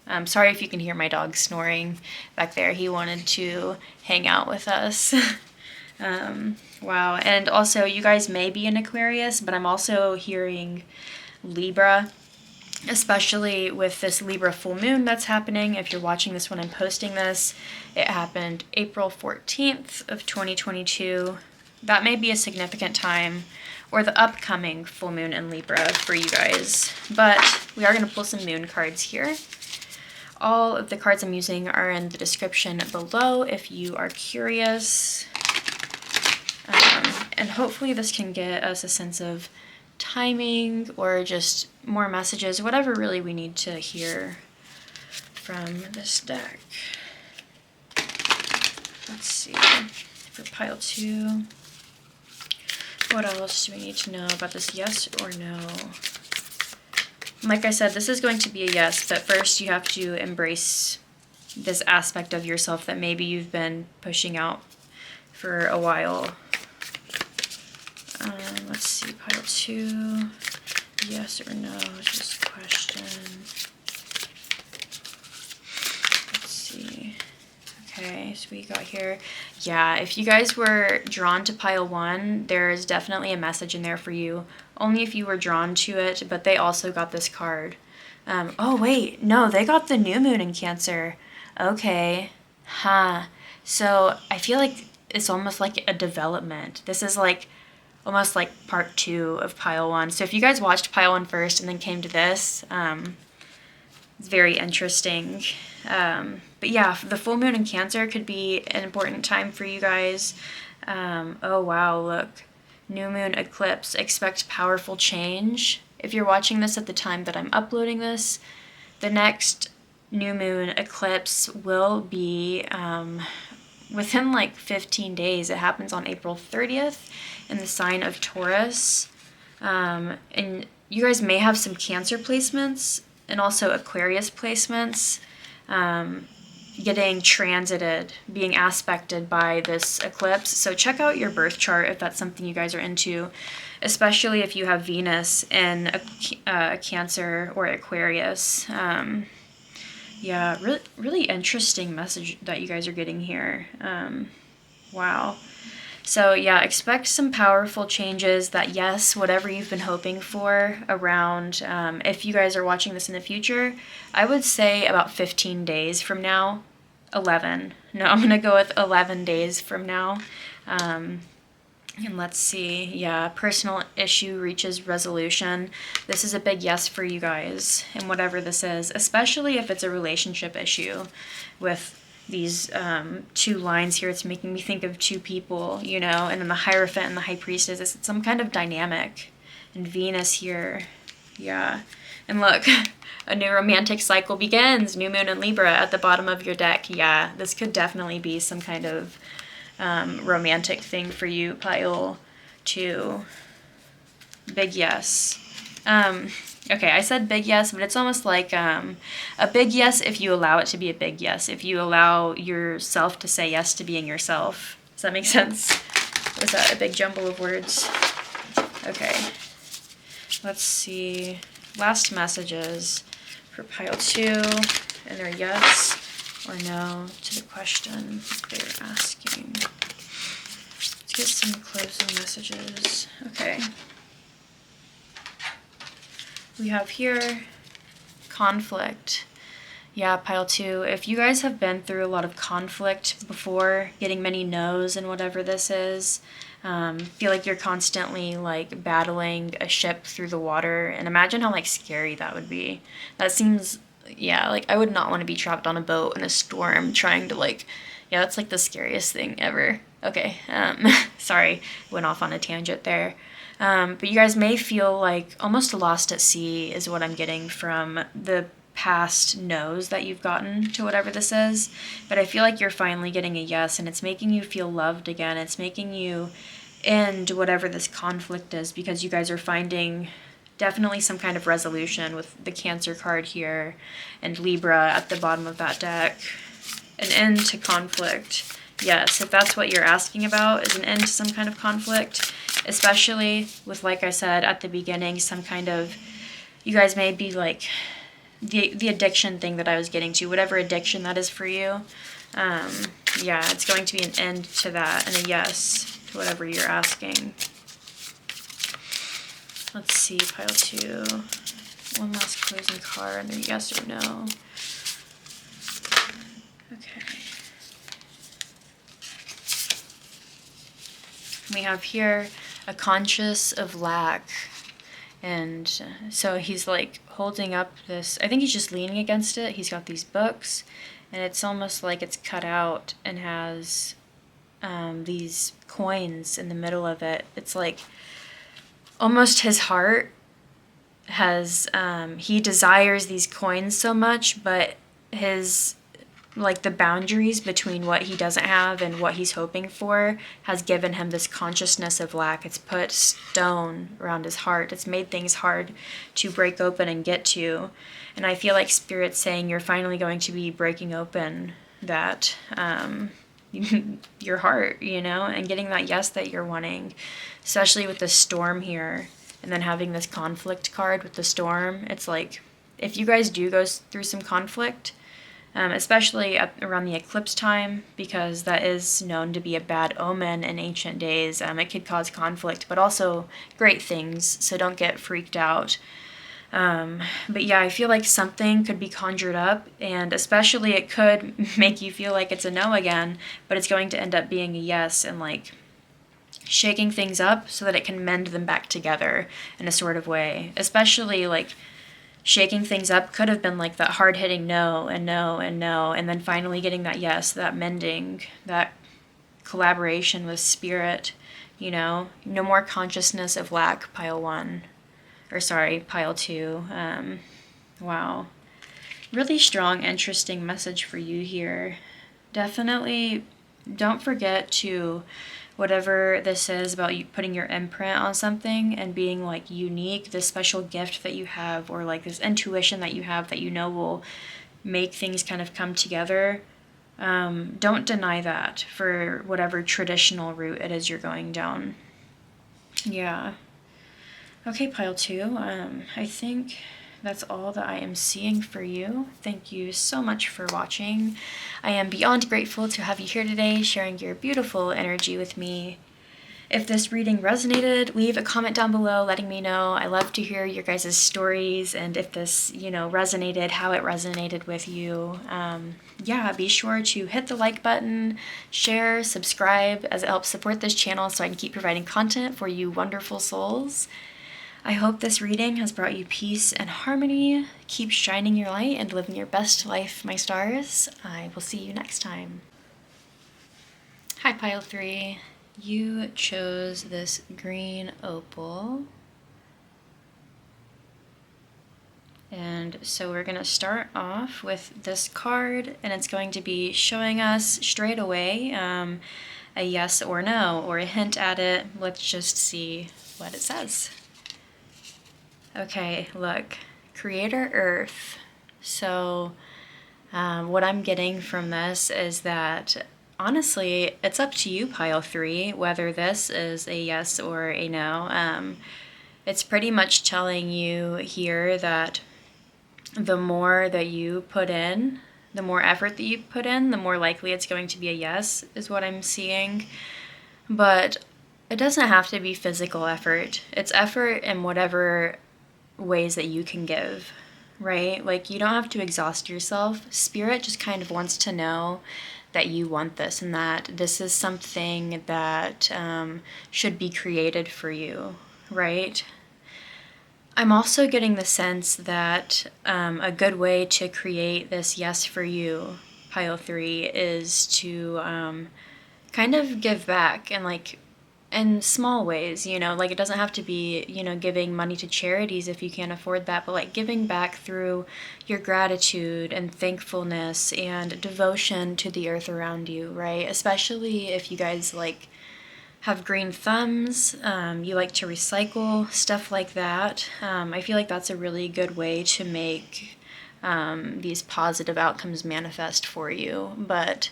I'm sorry if you can hear my dog snoring back there. He wanted to hang out with us. Wow. And also, you guys may be an Aquarius, but I'm also hearing Libra, especially with this Libra full moon that's happening. If you're watching this when I'm posting this, it happened April 14th of 2022. That may be a significant time, or the upcoming full moon in Libra for you guys. But we are going to pull some moon cards here. All of the cards I'm using are in the description below if you are curious. And hopefully this can get us a sense of timing or just more messages, whatever really we need to hear from this deck. Let's see, for pile 2, what else do we need to know about this yes or no? Like I said, this is going to be a yes, but first you have to embrace this aspect of yourself that maybe you've been pushing out for a while. Let's see, pile 2, yes or no, just question. Let's see. Okay, so we got here. Yeah, if you guys were drawn to pile 1, there is definitely a message in there for you. Only if you were drawn to it, but they also got this card. Oh, wait, no, they got the new moon in Cancer. Okay, so I feel like it's almost like a development. This is like almost like part 2 of pile 1. So if you guys watched pile 1 first and then came to this, it's very interesting. But yeah, the full moon in Cancer could be an important time for you guys. Oh wow, look. New moon eclipse. Expect powerful change. If you're watching this at the time that I'm uploading this, the next new moon eclipse will be within like 15 days. It happens on April 30th in the sign of Taurus. And you guys may have some Cancer placements and also Aquarius placements getting transited, being aspected by this eclipse. So check out your birth chart if that's something you guys are into, especially if you have Venus in a Cancer or Aquarius. Yeah, really, really interesting message that you guys are getting here. Wow. So yeah, expect some powerful changes that, yes, whatever you've been hoping for around, if you guys are watching this in the future, I would say about 15 days from now, 11. No, I'm going to go with 11 days from now. And let's see, yeah, personal issue reaches resolution. This is a big yes for you guys, and whatever this is, especially if it's a relationship issue with these 2 lines here. It's making me think of 2 people, you know, and then the Hierophant and the High Priestess. It's some kind of dynamic. And Venus here, Yeah. And look, a new romantic cycle begins. New moon in Libra at the bottom of your deck. Yeah, this could definitely be some kind of romantic thing for you, pile 2. Big yes. Okay, I said big yes, but it's almost like a big yes if you allow it to be a big yes. If you allow yourself to say yes to being yourself. Does that make sense? Was that a big jumble of words? Okay. Let's see. Last messages for pile 2 and their yes or no to the question they're asking. Let's get some closing messages. Okay. We have here conflict. Yeah, pile 2. If you guys have been through a lot of conflict before, getting many no's and whatever this is, feel like you're constantly like battling a ship through the water, and imagine how like scary that would be. That seems, yeah, like I would not want to be trapped on a boat in a storm trying to like, yeah, that's like the scariest thing ever. Okay, sorry, went off on a tangent there. But you guys may feel like almost lost at sea is what I'm getting from the past no's that you've gotten to whatever this is. But I feel like you're finally getting a yes, and it's making you feel loved again. It's making you end whatever this conflict is, because you guys are finding definitely some kind of resolution with the Cancer card here and Libra at the bottom of that deck. An end to conflict. Yes, if that's what you're asking about, is an end to some kind of conflict, especially with, like I said at the beginning, some kind of, you guys may be like, the addiction thing that I was getting to, whatever addiction that is for you. Yeah, it's going to be an end to that and a yes to whatever you're asking. Let's see, pile 2. One last closing card and then yes or no. Okay. We have here a conscious of lack. And so he's like holding up this, I think he's just leaning against it. He's got these books, and it's almost like it's cut out and has these coins in the middle of it. It's like almost his heart has, he desires these coins so much, but his, like the boundaries between what he doesn't have and what he's hoping for has given him this consciousness of lack. It's put stone around his heart. It's made things hard to break open and get to. And I feel like Spirit's saying you're finally going to be breaking open that, your heart, you know, and getting that yes that you're wanting, especially with the storm here. And then having this conflict card with the storm. It's like, if you guys do go through some conflict, especially around the eclipse time, because that is known to be a bad omen in ancient days. It could cause conflict, but also great things, so don't get freaked out. But yeah, I feel like something could be conjured up, and especially it could make you feel like it's a no again, but it's going to end up being a yes, and like shaking things up so that it can mend them back together in a sort of way. Especially like shaking things up could have been like that hard-hitting no and no and no, and then finally getting that yes, that mending, that collaboration with Spirit, you know. No more consciousness of lack, pile 1. Or sorry, pile 2. Wow. Really strong, interesting message for you here. Definitely don't forget to, whatever this is about you putting your imprint on something and being like unique, this special gift that you have, or like this intuition that you have that you know will make things kind of come together. Don't deny that for whatever traditional route it is you're going down. Yeah. Okay, pile 2. I think that's all that I am seeing for you. Thank you so much for watching. I am beyond grateful to have you here today, sharing your beautiful energy with me. If this reading resonated, leave a comment down below letting me know. I love to hear your guys' stories, and if this, resonated, how it resonated with you. Yeah, be sure to hit the like button, share, subscribe, as it helps support this channel so I can keep providing content for you wonderful souls. I hope this reading has brought you peace and harmony. Keep shining your light and living your best life, my stars. I will see you next time. Hi, pile 3. You chose this green opal. And so we're going to start off with this card, and it's going to be showing us straight away a yes or no, or a hint at it. Let's just see what it says. Okay, look, Creator Earth. So what I'm getting from this is that, honestly, it's up to you, pile 3, whether this is a yes or a no. It's pretty much telling you here that the more that you put in, the more effort that you put in, the more likely it's going to be a yes, is what I'm seeing. But it doesn't have to be physical effort. It's effort in whatever ways that you can give, right? Like, you don't have to exhaust yourself. Spirit just kind of wants to know that you want this, and that this is something that should be created for you, right? I'm also getting the sense that a good way to create this yes for you, pile 3, is to kind of give back, and like in small ways, you know, like it doesn't have to be, you know, giving money to charities if you can't afford that, but like giving back through your gratitude and thankfulness and devotion to the earth around you, right? Especially if you guys like have green thumbs, you like to recycle, stuff like that. I feel like that's a really good way to make these positive outcomes manifest for you. But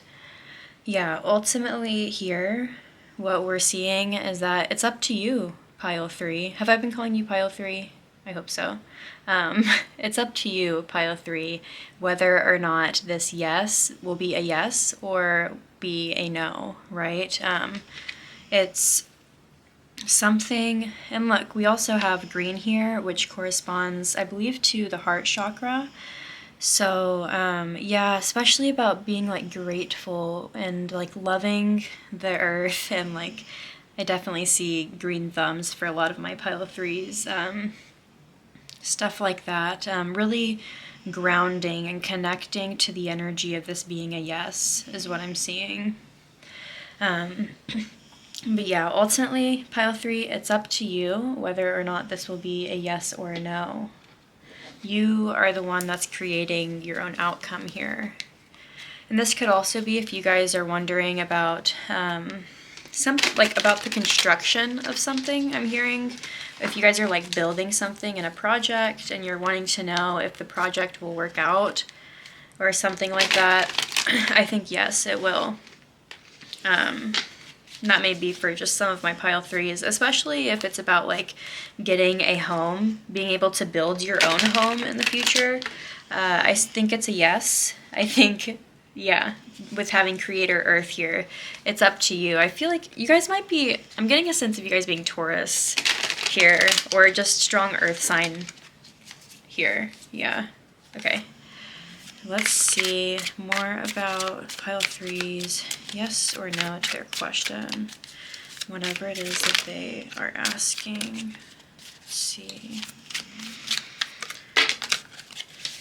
yeah, ultimately here, what we're seeing is that it's up to you, pile 3. Have I been calling you pile 3? I hope so. It's up to you, pile 3, whether or not this yes will be a yes or be a no, right? It's something, and look, we also have green here, which corresponds, I believe, to the heart chakra. So, yeah, especially about being like grateful and like loving the earth, and like I definitely see green thumbs for a lot of my pile 3s, stuff like that. Really grounding and connecting to the energy of this being a yes is what I'm seeing. But yeah, ultimately, pile 3, it's up to you whether or not this will be a yes or a no. You are the one that's creating your own outcome here. And this could also be if you guys are wondering about about the construction of something. I'm hearing if you guys are like building something in a project and you're wanting to know if the project will work out or something like that. I think yes, it will. That may be for just some of my pile 3s, especially if it's about like getting a home, being able to build your own home in the future. I think it's a yes. I think, yeah, with having Creator Earth here, it's up to you. I feel like you guys might be, I'm getting a sense of you guys being Taurus here, or just strong Earth sign here. Yeah, okay. Let's see more about pile 3's yes or no to their question, whatever it is that they are asking. Let's see.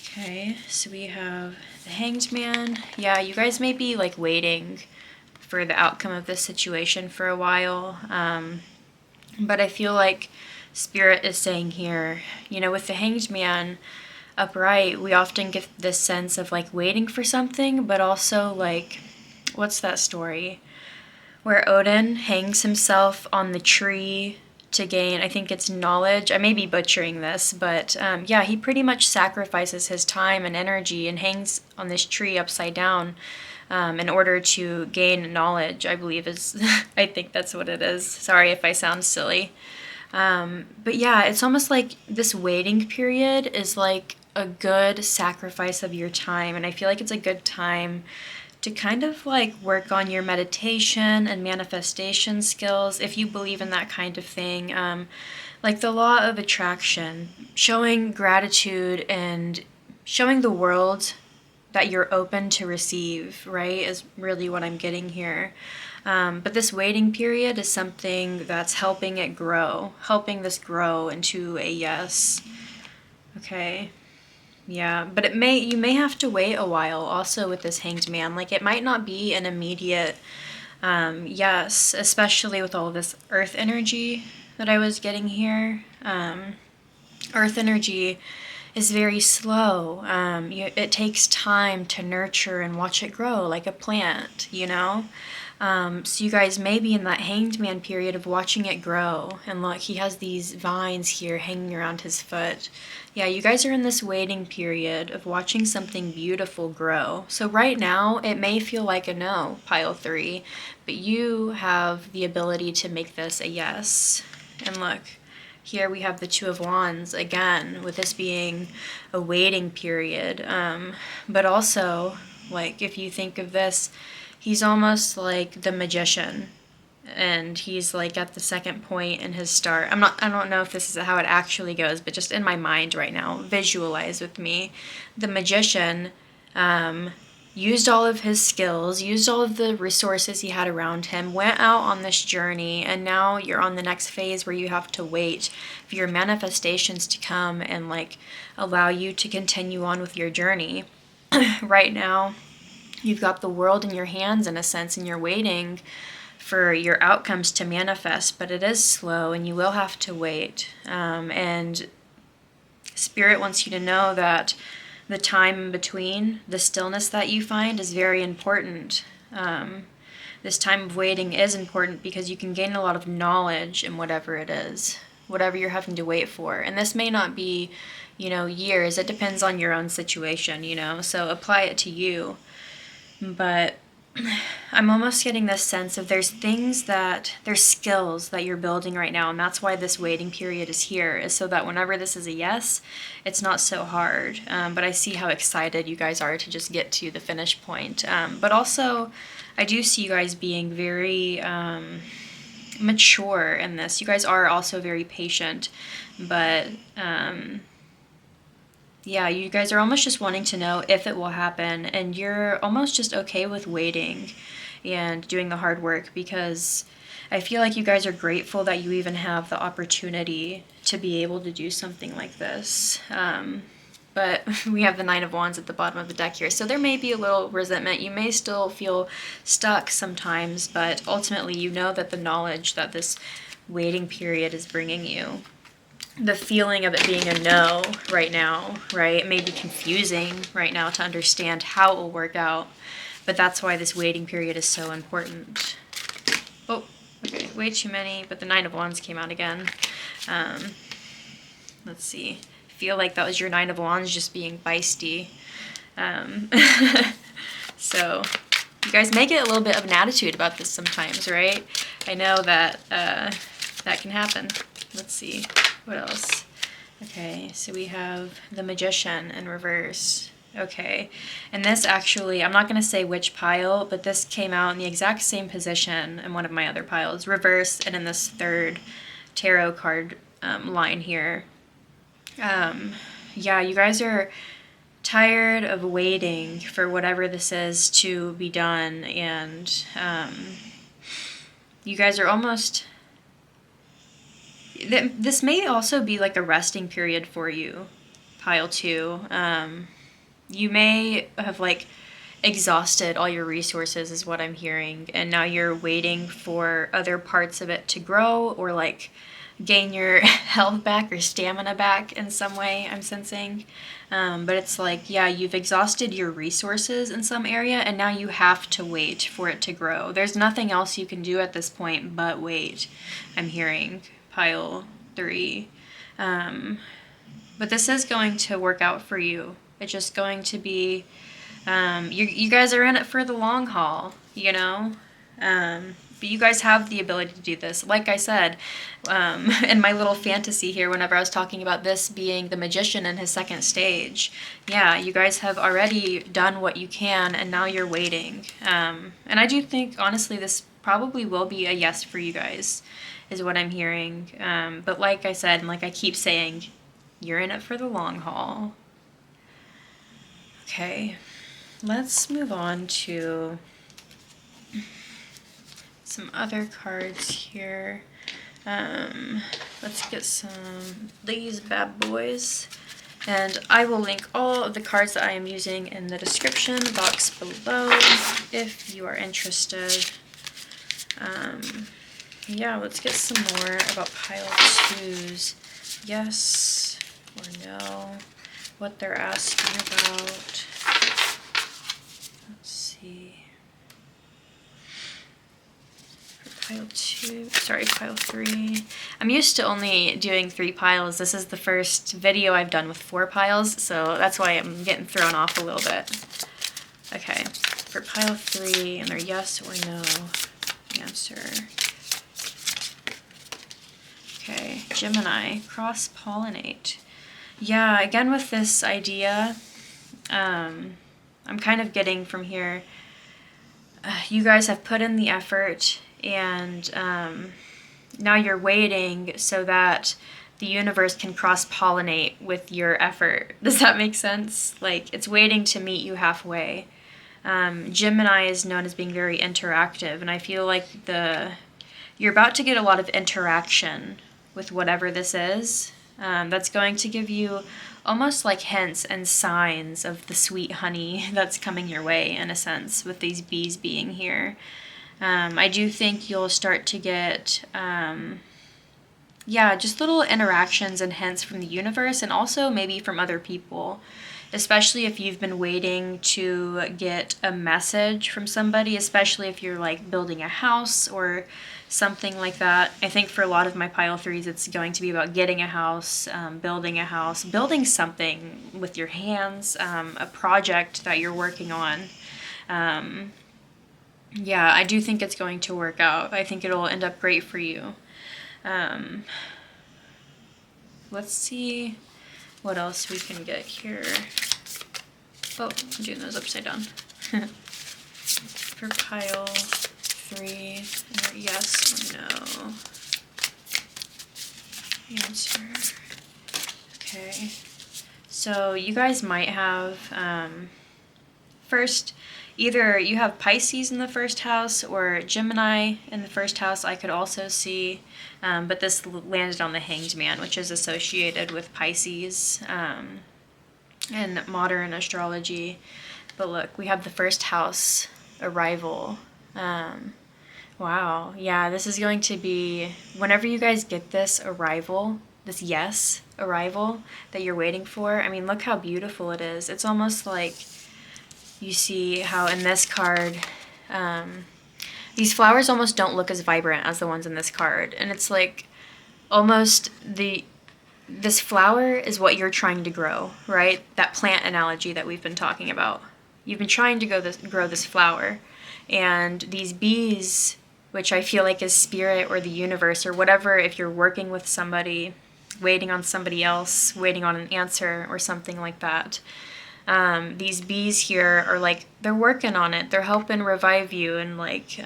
Okay, so we have the Hanged Man. Yeah, you guys may be like waiting for the outcome of this situation for a while, but I feel like Spirit is saying here, you know, with the Hanged Man upright, we often get this sense of like waiting for something, but also like, what's that story where Odin hangs himself on the tree to gain, I think it's knowledge. I may be butchering this, but yeah, he pretty much sacrifices his time and energy and hangs on this tree upside down in order to gain knowledge, I believe is, I think that's what it is. Sorry if I sound silly. But yeah, it's almost like this waiting period is like a good sacrifice of your time, and I feel like it's a good time to kind of like work on your meditation and manifestation skills if you believe in that kind of thing. Like the law of attraction, showing gratitude and showing the world that you're open to receive, right, is really what I'm getting here. But this waiting period is something that's helping it grow, helping this grow into a yes. Okay. Yeah, but you may have to wait a while also with this Hanged Man. Like, it might not be an immediate yes, especially with all of this earth energy that I was getting here. Earth energy is very slow. It takes time to nurture and watch it grow like a plant, you know? So you guys may be in that hanged man period of watching it grow. And look, he has these vines here hanging around his foot. Yeah, you guys are in this waiting period of watching something beautiful grow. So right now, it may feel like a no, pile 3, but you have the ability to make this a yes. And look, here we have the Two of Wands again, with this being a waiting period. But also, like, if you think of this, he's almost like the magician, and he's like at the second point in his start. I don't know if this is how it actually goes, but just in my mind right now, visualize with me. The magician used all of his skills, used all of the resources he had around him, went out on this journey, and now you're on the next phase where you have to wait for your manifestations to come and like allow you to continue on with your journey. Right now, you've got the world in your hands in a sense, and you're waiting for your outcomes to manifest, but it is slow and you will have to wait. And Spirit wants you to know that the time in between, the stillness that you find, is very important. This time of waiting is important because you can gain a lot of knowledge in whatever it is, whatever you're having to wait for. And this may not be, years. It depends on your own situation, so apply it to you. But I'm almost getting this sense of there's skills that you're building right now, and that's why this waiting period is here, is so that whenever this is a yes, it's not so hard. But I see how excited you guys are to just get to the finish point. But also, I do see you guys being very mature in this. You guys are also very patient, but yeah, you guys are almost just wanting to know if it will happen, and you're almost just okay with waiting and doing the hard work, because I feel like you guys are grateful that you even have the opportunity to be able to do something like this. But we have the Nine of Wands at the bottom of the deck here, so there may be a little resentment. You may still feel stuck sometimes, but ultimately you know that the knowledge that this waiting period is bringing you, the feeling of it being a no right now, right? It may be confusing right now to understand how it will work out, but that's why this waiting period is so important. Oh, okay, way too many, but the Nine of Wands came out again. Let's see. I feel like that was your Nine of Wands just being feisty. So you guys may get a little bit of an attitude about this sometimes, right? I know that that can happen. Let's see. What else? Okay, so we have the Magician in reverse. Okay, and this actually, I'm not going to say which pile, but this came out in the exact same position in one of my other piles, reverse, and in this third tarot card line here. Yeah, you guys are tired of waiting for whatever this is to be done, and you guys are almost... This may also be like a resting period for you, pile 2. You may have like exhausted all your resources is what I'm hearing, and now you're waiting for other parts of it to grow or like gain your health back or stamina back in some way, I'm sensing. But it's like, yeah, you've exhausted your resources in some area, and now you have to wait for it to grow. There's nothing else you can do at this point but wait, I'm hearing, pile 3. But this is going to work out for you. It's just going to be, you guys are in it for the long haul, but you guys have the ability to do this. Like I said, in my little fantasy here, whenever I was talking about this being the Magician in his second stage, yeah, you guys have already done what you can, and now you're waiting. And I do think, honestly, this probably will be a yes for you guys, is what I'm hearing. But like I said, and like I keep saying, you're in it for the long haul. Okay, let's move on to some other cards here. Let's get some these bad boys. And I will link all of the cards that I am using in the description box below if you are interested. Yeah, let's get some more about pile 2's. Yes or no? what they're asking about. Let's see. Pile 2, sorry, pile 3. I'm used to only doing 3 piles. This is the first video I've done with 4 piles, so that's why I'm getting thrown off a little bit. Okay, for pile 3, and their yes or no answer. Okay, Gemini, cross-pollinate. Yeah, again with this idea, I'm kind of getting from here, you guys have put in the effort, and now you're waiting so that the universe can cross-pollinate with your effort. Does that make sense? Like, it's waiting to meet you halfway. Gemini is known as being very interactive, and I feel like you're about to get a lot of interaction with whatever this is. That's going to give you almost like hints and signs of the sweet honey that's coming your way, in a sense, with these bees being here. I do think you'll start to get, just little interactions and hints from the universe, and also maybe from other people, especially if you've been waiting to get a message from somebody, especially if you're like building a house or something like that. I think for a lot of my pile 3s, it's going to be about getting a house, building something with your hands, a project that you're working on. Yeah, I do think it's going to work out. I think it'll end up great for you. Let's see what else we can get here. Oh, I'm doing those upside down. For pile 3, yes or no answer. Okay, so you guys might have, first, either you have Pisces in the first house or Gemini in the first house, I could also see, but this landed on the Hanged Man, which is associated with Pisces in modern astrology. But look, we have the first house arrival. Wow, yeah, this is going to be, whenever you guys get this arrival, this yes arrival that you're waiting for, I mean, look how beautiful it is. It's almost like, you see how in this card, these flowers almost don't look as vibrant as the ones in this card. And it's like almost this flower is what you're trying to grow, right? That plant analogy that we've been talking about. You've been trying to grow this flower. And these bees, which I feel like is spirit or the universe or whatever, if you're working with somebody, waiting on somebody else, waiting on an answer or something like that, these bees here are like, they're working on it. They're helping revive you. And like,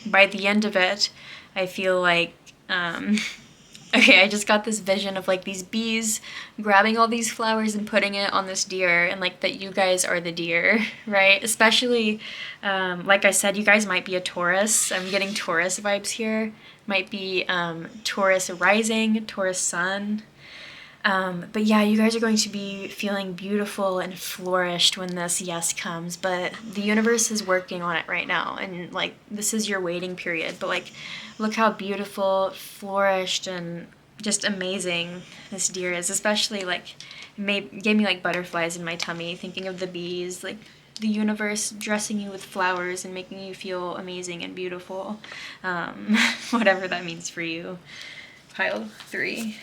by the end of it, I feel like, okay, I just got this vision of like these bees grabbing all these flowers and putting it on this deer, and like that you guys are the deer, right? Especially, like I said, you guys might be a Taurus. I'm getting Taurus vibes here. Might be Taurus rising, Taurus sun. But yeah, you guys are going to be feeling beautiful and flourished when this yes comes, but the universe is working on it right now, and like this is your waiting period, but like look how beautiful, flourished, and just amazing this deer is. Especially like gave me like butterflies in my tummy thinking of the bees, like the universe dressing you with flowers and making you feel amazing and beautiful, whatever that means for you. Pile 3.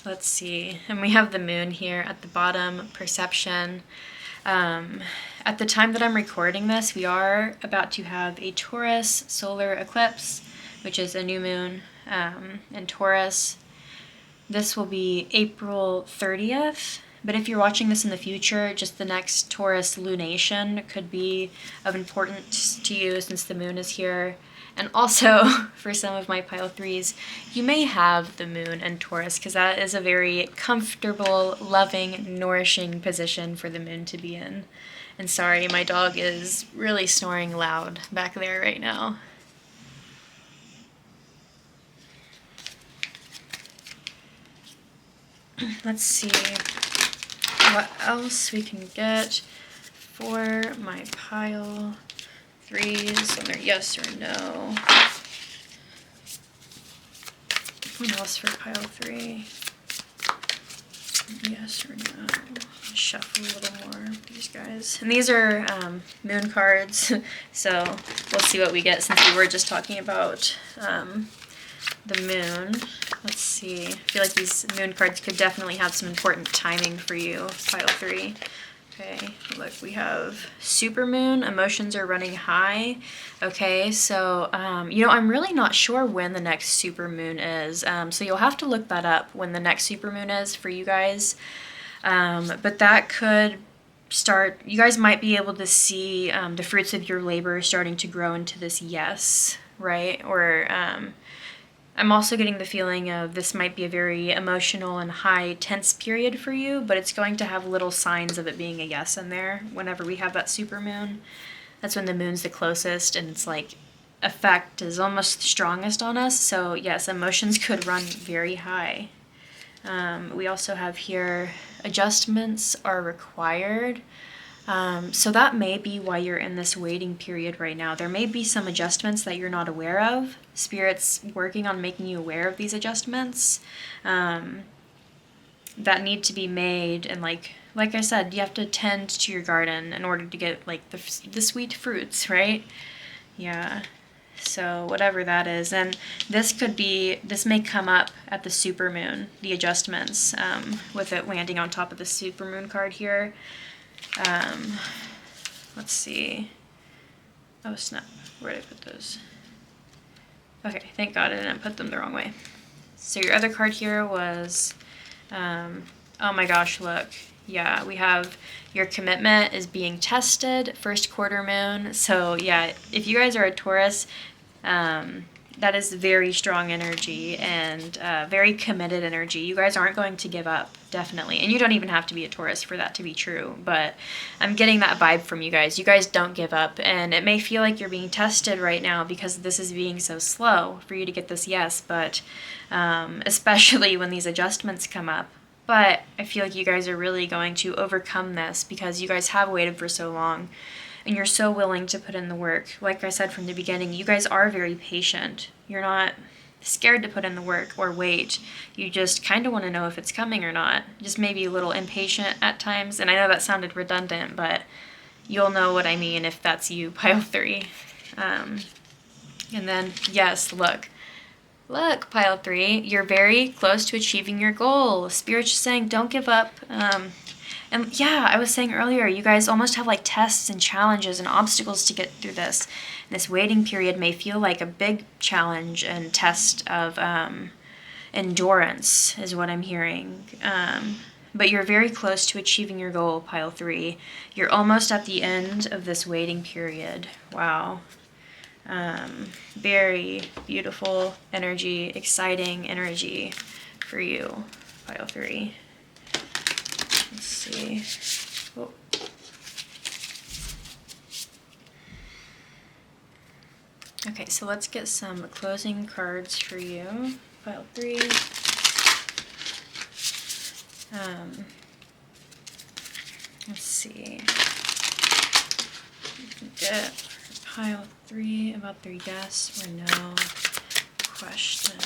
Let's see, and we have the moon here at the bottom, perception. At the time that I'm recording this, we are about to have a Taurus solar eclipse, which is a new moon in Taurus. This will be April 30th, but if you're watching this in the future, just the next Taurus lunation could be of importance to you since the moon is here. And also, for some of my pile 3s, you may have the moon in Taurus, because that is a very comfortable, loving, nourishing position for the moon to be in. And sorry, my dog is really snoring loud back there right now. Let's see what else we can get for my pile 3s, and they're yes or no. What else for pile 3? Yes or no? Shuffle a little more of these guys. And these are moon cards, so we'll see what we get since we were just talking about the moon. Let's see. I feel like these moon cards could definitely have some important timing for you, pile 3. Okay, look, we have supermoon, emotions are running high. Okay, so, I'm really not sure when the next supermoon is. So you'll have to look that up when the next supermoon is for you guys. But that could start, you guys might be able to see the fruits of your labor starting to grow into this yes, right? Or I'm also getting the feeling of this might be a very emotional and high tense period for you, but it's going to have little signs of it being a yes in there whenever we have that supermoon. That's when the moon's the closest and it's like effect is almost strongest on us. So yes, emotions could run very high. We also have here adjustments are required. So that may be why you're in this waiting period right now. There may be some adjustments that you're not aware of. Spirit's working on making you aware of these adjustments that need to be made. And like I said, you have to tend to your garden in order to get like the sweet fruits, right? Yeah. So whatever that is, and this may come up at the supermoon, the adjustments, with it landing on top of the supermoon card here. Let's see. Oh snap, where did I put those? Okay, thank God I didn't put them the wrong way. So your other card here was, oh my gosh, look. Yeah, we have your commitment is being tested, first quarter moon. So yeah, if you guys are a Taurus, that is very strong energy and very committed energy. You guys aren't going to give up, definitely. And you don't even have to be a Taurus for that to be true. But I'm getting that vibe from you guys. You guys don't give up. And it may feel like you're being tested right now because this is being so slow for you to get this yes. But especially when these adjustments come up. But I feel like you guys are really going to overcome this because you guys have waited for so long. And you're so willing to put in the work. Like I said from the beginning, you guys are very patient. You're not scared to put in the work or wait. You just kind of want to know if it's coming or not. Just maybe a little impatient at times. And I know that sounded redundant, but you'll know what I mean if that's you, pile 3. And then, yes, look, pile 3, you're very close to achieving your goal. Spirit's just saying, don't give up. And yeah, I was saying earlier, you guys almost have like tests and challenges and obstacles to get through this. And this waiting period may feel like a big challenge and test of endurance is what I'm hearing. But you're very close to achieving your goal, pile 3. You're almost at the end of this waiting period. Wow. Very beautiful energy, exciting energy for you, pile 3. Let's see. Oh. Okay, so let's get some closing cards for you, pile 3. Let's see. You can get pile 3 about their yes or no question.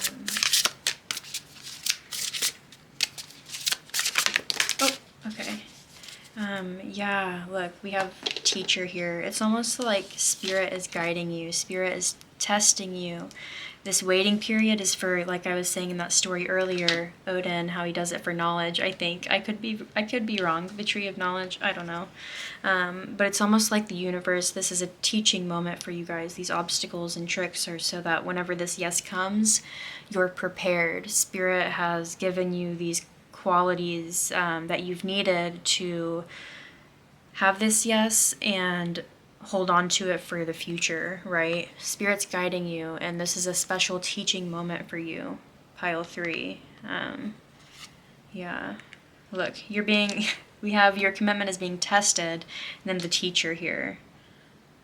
Oh, okay. Yeah, look, we have teacher here. It's almost like Spirit is guiding you. Spirit is testing you. This waiting period is for, like I was saying in that story earlier, Odin, how he does it for knowledge, I think. I could be wrong. The tree of knowledge, I don't know. But it's almost like the universe. This is a teaching moment for you guys. These obstacles and tricks are so that whenever this yes comes, you're prepared. Spirit has given you these qualities that you've needed to have this yes and hold on to it for the future, right? Spirit's guiding you, and this is a special teaching moment for you, pile 3. Yeah, look, we have your commitment is being tested, and then the teacher here.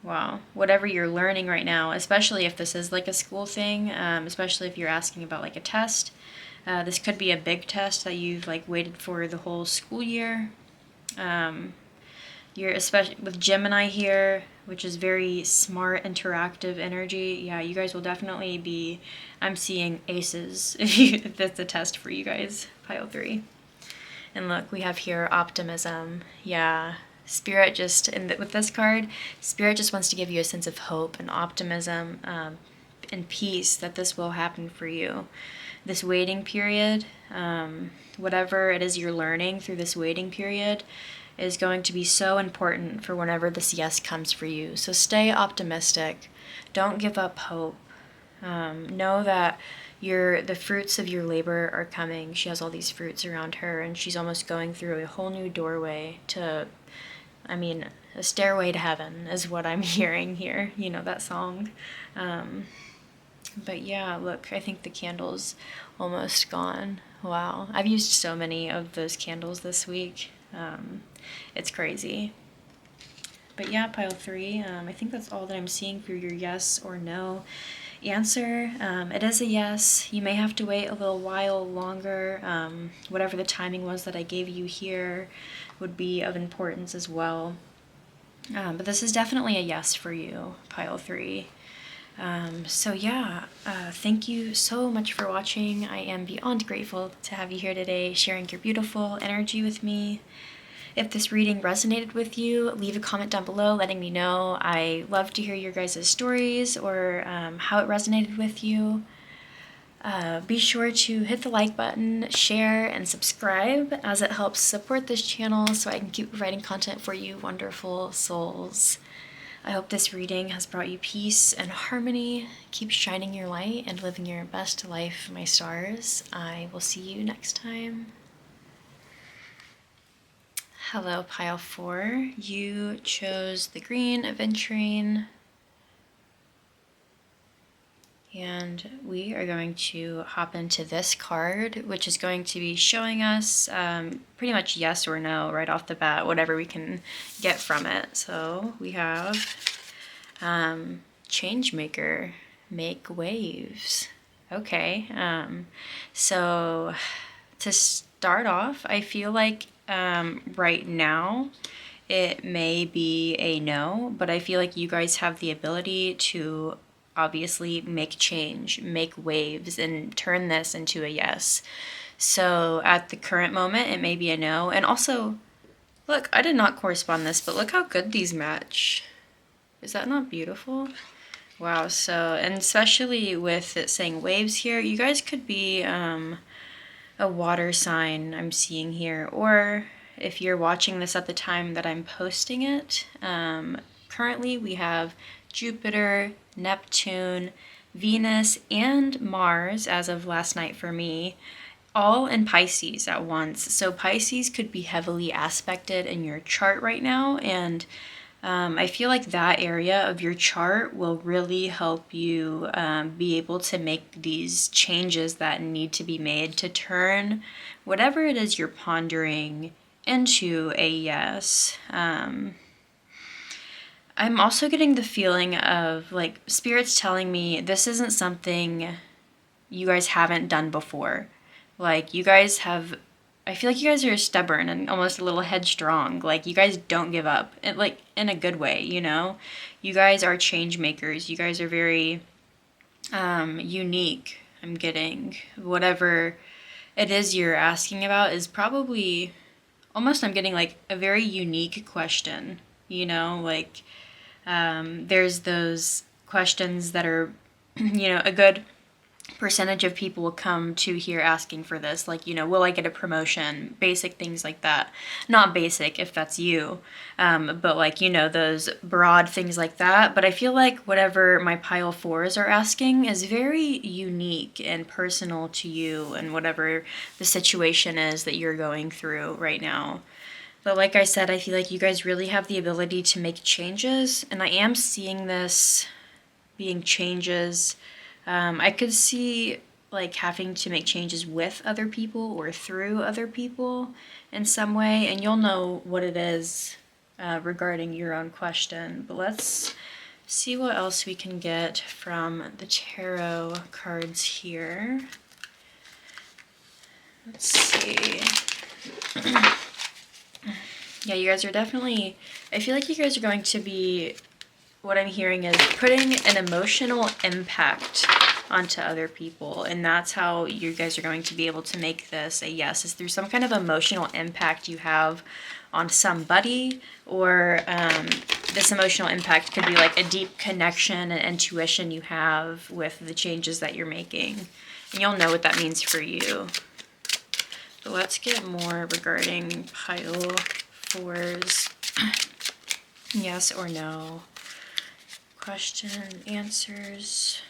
Wow, whatever you're learning right now, especially if this is like a school thing, especially if you're asking about like a test, this could be a big test that you've like waited for the whole school year. You're especially with Gemini here, which is very smart, interactive energy. Yeah, you guys will definitely be, I'm seeing aces if that's a test for you guys, pile 3. And look, we have here optimism. Yeah. Spirit just, with this card, Spirit just wants to give you a sense of hope and optimism and peace that this will happen for you. This waiting period, whatever it is you're learning through this waiting period, is going to be so important for whenever this yes comes for you. So stay optimistic. Don't give up hope. Know that the fruits of your labor are coming. She has all these fruits around her, and she's almost going through a whole new doorway to, a stairway to heaven is what I'm hearing here. You know that song. But yeah, look, I think the candle's almost gone. Wow. I've used so many of those candles this week. It's crazy. But yeah, pile 3, I think that's all that I'm seeing for your yes or no answer. It is a yes. You may have to wait a little while longer. Whatever the timing was that I gave you here would be of importance as well. But this is definitely a yes for you, pile 3. So yeah, thank you so much for watching. I am beyond grateful to have you here today, sharing your beautiful energy with me. If this reading resonated with you, leave a comment down below letting me know. I love to hear your guys' stories or how it resonated with you. Be sure to hit the like button, share, and subscribe, as it helps support this channel so I can keep providing content for you wonderful souls. I hope this reading has brought you peace and harmony. Keep shining your light and living your best life, my stars. I will see you next time. Hello, pile 4. You chose the green, aventurine. And we are going to hop into this card, which is going to be showing us pretty much yes or no right off the bat, whatever we can get from it. So we have Changemaker, make waves. Okay, so to start off, I feel like right now it may be a no, but I feel like you guys have the ability to obviously make change, make waves, and turn this into a yes. So at the current moment, it may be a no. And also, look, I did not correspond this, but look how good these match. Is that not beautiful? Wow, so, and especially with it saying waves here, you guys could be a water sign I'm seeing here, or if you're watching this at the time that I'm posting it, currently we have Jupiter, Neptune, Venus, and Mars, as of last night for me, all in Pisces at once. So Pisces could be heavily aspected in your chart right now, and I feel like that area of your chart will really help you be able to make these changes that need to be made to turn whatever it is you're pondering into a yes. I'm also getting the feeling of, like, Spirit's telling me this isn't something you guys haven't done before. Like, you guys have, I feel like you guys are stubborn and almost a little headstrong. Like, you guys don't give up, like, in a good way, you know? You guys are change makers. You guys are very unique, I'm getting. Whatever it is you're asking about is probably, almost I'm getting, like, a very unique question, you know? Like, there's those questions that are, you know, a good percentage of people will come to here asking for this, like, you know, will I get a promotion, basic things like that. Not basic if that's you, but like, you know, those broad things like that. But I feel like whatever my pile 4s are asking is very unique and personal to you and whatever the situation is that you're going through right now. But like I said, I feel like you guys really have the ability to make changes, and I am seeing this being changes. I could see, like, having to make changes with other people or through other people in some way, and you'll know what it is regarding your own question. But let's see what else we can get from the tarot cards here. Let's see. Yeah, you guys are definitely, I feel like you guys are going to be, what I'm hearing is putting an emotional impact onto other people. And that's how you guys are going to be able to make this a yes, is through some kind of emotional impact you have on somebody, or this emotional impact could be like a deep connection and intuition you have with the changes that you're making. And you'll know what that means for you. But let's get more regarding pile 4's yes or no. Question, answers.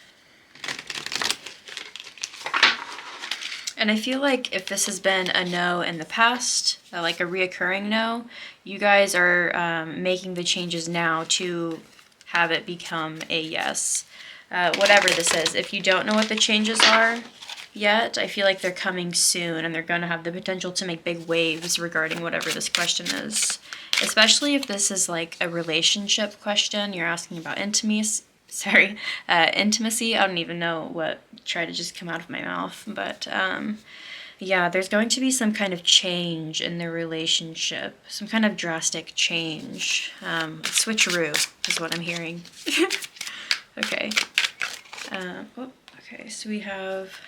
And I feel like if this has been a no in the past, like a reoccurring no, you guys are making the changes now to have it become a yes. Whatever this is. If you don't know what the changes are yet, I feel like they're coming soon, and they're going to have the potential to make big waves regarding whatever this question is. Especially if this is like a relationship question, you're asking about intimacy. Intimacy. I don't even know what tried to just come out of my mouth, but yeah, there's going to be some kind of change in the relationship, some kind of drastic change. Switcheroo is what I'm hearing. Okay. Okay, so we have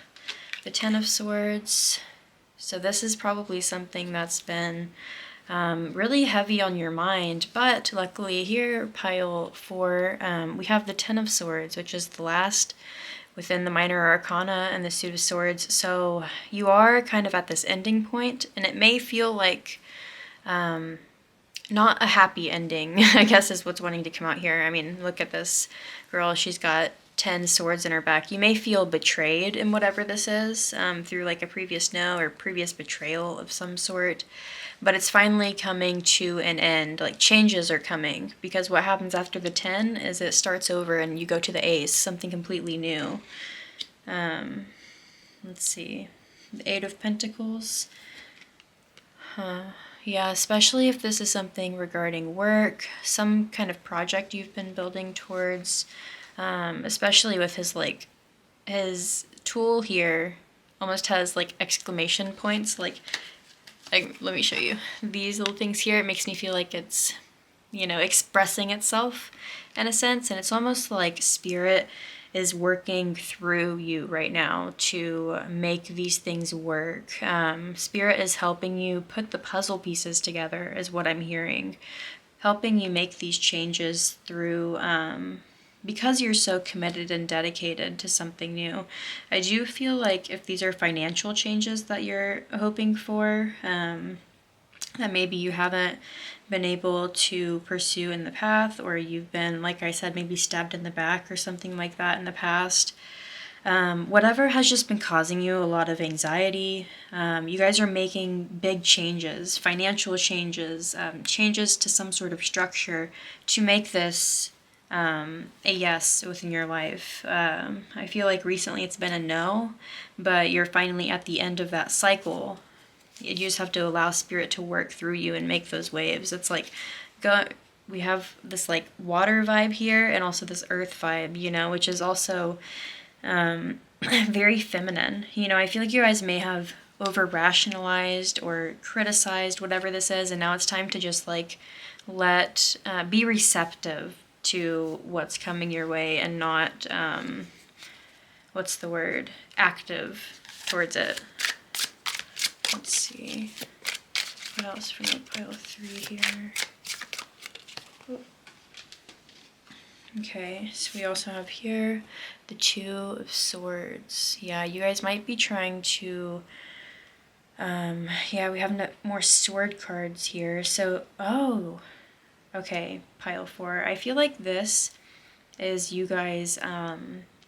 the Ten of Swords. So this is probably something that's been really heavy on your mind, but luckily here, pile 4, we have the Ten of Swords, which is the last within the Minor Arcana and the Suit of Swords. So you are kind of at this ending point, and it may feel like not a happy ending, I guess is what's wanting to come out here. I mean, look at this girl, she's got 10 swords in her back. You may feel betrayed in whatever this is, through like a previous no or previous betrayal of some sort. But it's finally coming to an end. Like, changes are coming, because what happens after the 10 is it starts over and you go to the Ace, something completely new. Let's see. The Eight of Pentacles. Yeah, especially if this is something regarding work, some kind of project you've been building towards, especially with his tool here almost has like exclamation points, like let me show you these little things here. It makes me feel like it's, expressing itself in a sense, and it's almost like spirit is working through you right now to make these things work. Spirit is helping you put the puzzle pieces together, is what I'm hearing. Helping you make these changes through, because you're so committed and dedicated to something new. I do feel like if these are financial changes that you're hoping for, that maybe you haven't been able to pursue in the past, or you've been, like I said, maybe stabbed in the back or something like that in the past. Whatever has just been causing you a lot of anxiety, you guys are making big changes, financial changes, changes to some sort of structure to make this a yes within your life. I feel like recently it's been a no, but you're finally at the end of that cycle. You just have to allow spirit to work through you and make those waves. It's like, we have this like water vibe here, and also this earth vibe, which is also very feminine. I feel like you guys may have over rationalized or criticized whatever this is, and now it's time to just like be receptive to what's coming your way, and not what's the word, active towards it. Let's see what else from the pile 3 here. Okay, so we also have here the Two of Swords. Yeah, you guys might be trying to, yeah, we have more sword cards here. So, okay, pile 4. I feel like this is you guys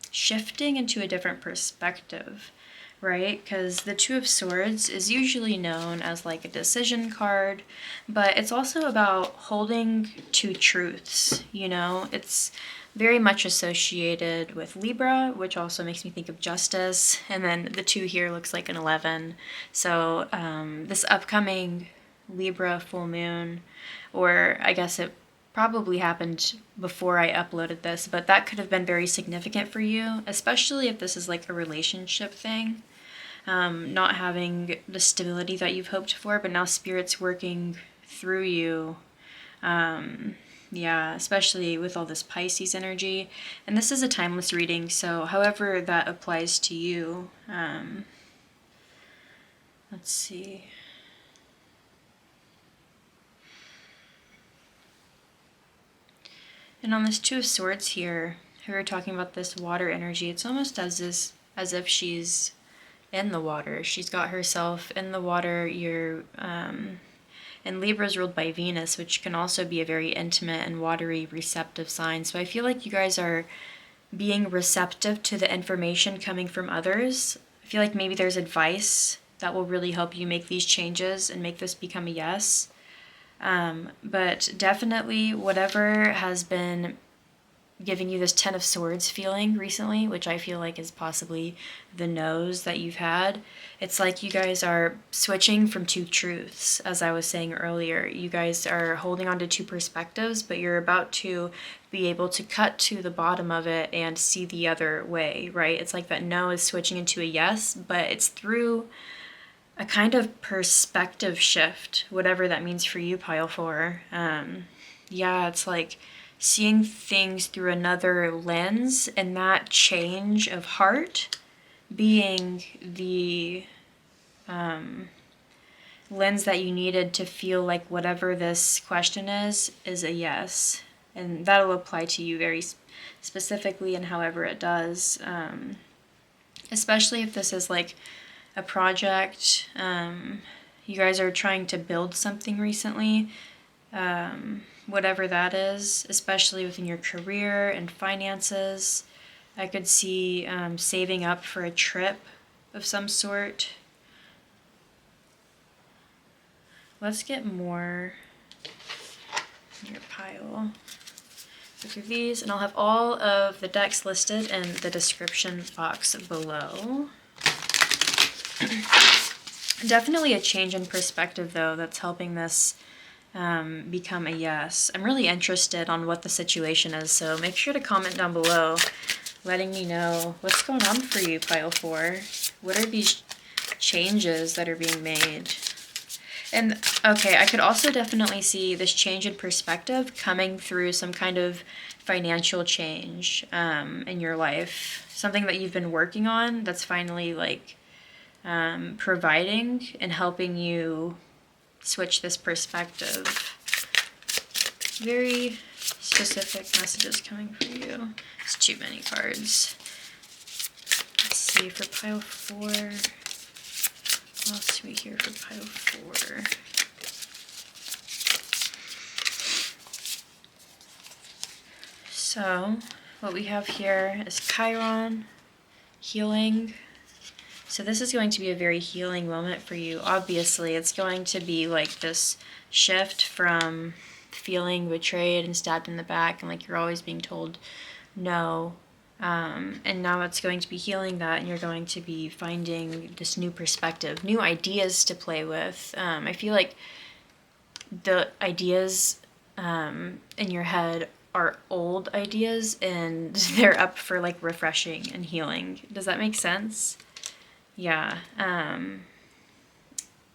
shifting into a different perspective, right? Because the Two of Swords is usually known as like a decision card, but it's also about holding to truths, It's very much associated with Libra, which also makes me think of justice. And then the 2 here looks like an 11. So this upcoming Libra full moon, or I guess it probably happened before I uploaded this, but that could have been very significant for you, especially if this is like a relationship thing. Not having the stability that you've hoped for, but now spirit's working through you Yeah, especially with all this Pisces energy. And this is a timeless reading, so however that applies to you. Let's see. And on this Two of Swords here, we were talking about this water energy. It's almost as if she's in the water. She's got herself in the water. And Libra is ruled by Venus, which can also be a very intimate and watery, receptive sign. So I feel like you guys are being receptive to the information coming from others. I feel like maybe there's advice that will really help you make these changes and make this become a yes. But definitely whatever has been giving you this Ten of Swords feeling recently, which I feel like is possibly the no's that you've had. It's like you guys are switching from two truths, as I was saying earlier. You guys are holding on to two perspectives, but you're about to be able to cut to the bottom of it and see the other way, right? It's like that no is switching into a yes, but it's through a kind of perspective shift, whatever that means for you, Pile 4. Yeah, it's like seeing things through another lens, and that change of heart being the lens that you needed to feel like whatever this question is a yes. And that'll apply to you very specifically and however it does. Especially if this is like a project, you guys are trying to build something recently, whatever that is, especially within your career and finances. I could see saving up for a trip of some sort. Let's get more in your pile. Go through these, and I'll have all of the decks listed in the description box below. Definitely a change in perspective, though, that's helping this become a yes. I'm really interested on what the situation is, so make sure to comment down below letting me know what's going on for you, Pile 4. What are these changes that are being made? And, okay, I could also definitely see this change in perspective coming through some kind of financial change in your life. Something that you've been working on that's finally, like, providing and helping you switch this perspective. Very specific messages coming for you. It's too many cards. Let's see, for Pile 4. What else do we hear for Pile 4? So, what we have here is Chiron, healing. So this is going to be a very healing moment for you. Obviously, it's going to be like this shift from feeling betrayed and stabbed in the back and like you're always being told no. And now it's going to be healing that, and you're going to be finding this new perspective, new ideas to play with. I feel like the ideas in your head are old ideas, and they're up for like refreshing and healing. Does that make sense? Yeah.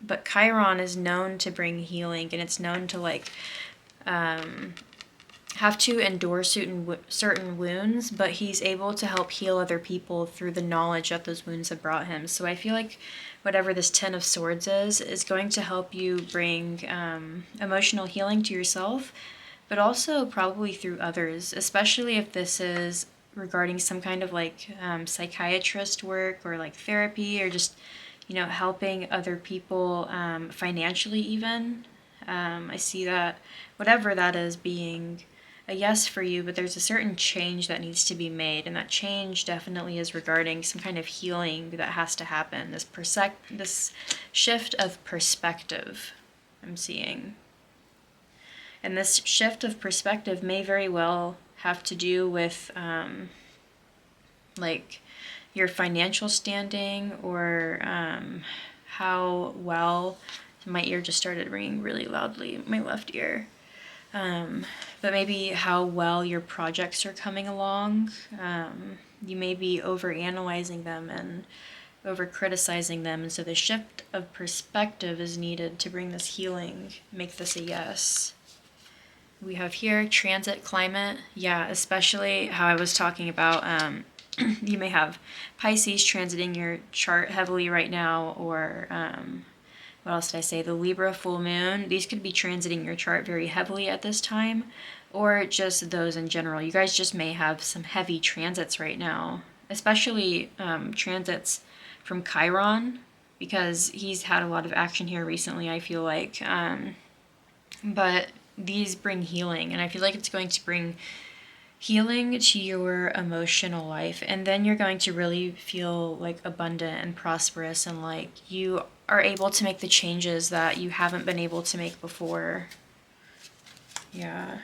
But Chiron is known to bring healing, and it's known to like have to endure certain wounds, but he's able to help heal other people through the knowledge that those wounds have brought him. So I feel like whatever this Ten of Swords is going to help you bring emotional healing to yourself, but also probably through others, especially if this is regarding some kind of like psychiatrist work or like therapy, or just, you know, helping other people financially even. I see that whatever that is being a yes for you, but there's a certain change that needs to be made, and that change definitely is regarding some kind of healing that has to happen. This shift of perspective I'm seeing. And this shift of perspective may very well have to do with like your financial standing, or how well, my ear just started ringing really loudly, my left ear. But maybe how well your projects are coming along. You may be overanalyzing them and over-criticizing them, and so the shift of perspective is needed to bring this healing, make this a yes. We have here transit climate. Yeah, especially how I was talking about, you may have Pisces transiting your chart heavily right now, or what else did I say? The Libra full moon. These could be transiting your chart very heavily at this time, or just those in general. You guys just may have some heavy transits right now, especially transits from Chiron, because he's had a lot of action here recently, I feel like. But these bring healing, and I feel like it's going to bring healing to your emotional life, and then you're going to really feel like abundant and prosperous, and like you are able to make the changes that you haven't been able to make before. Yeah.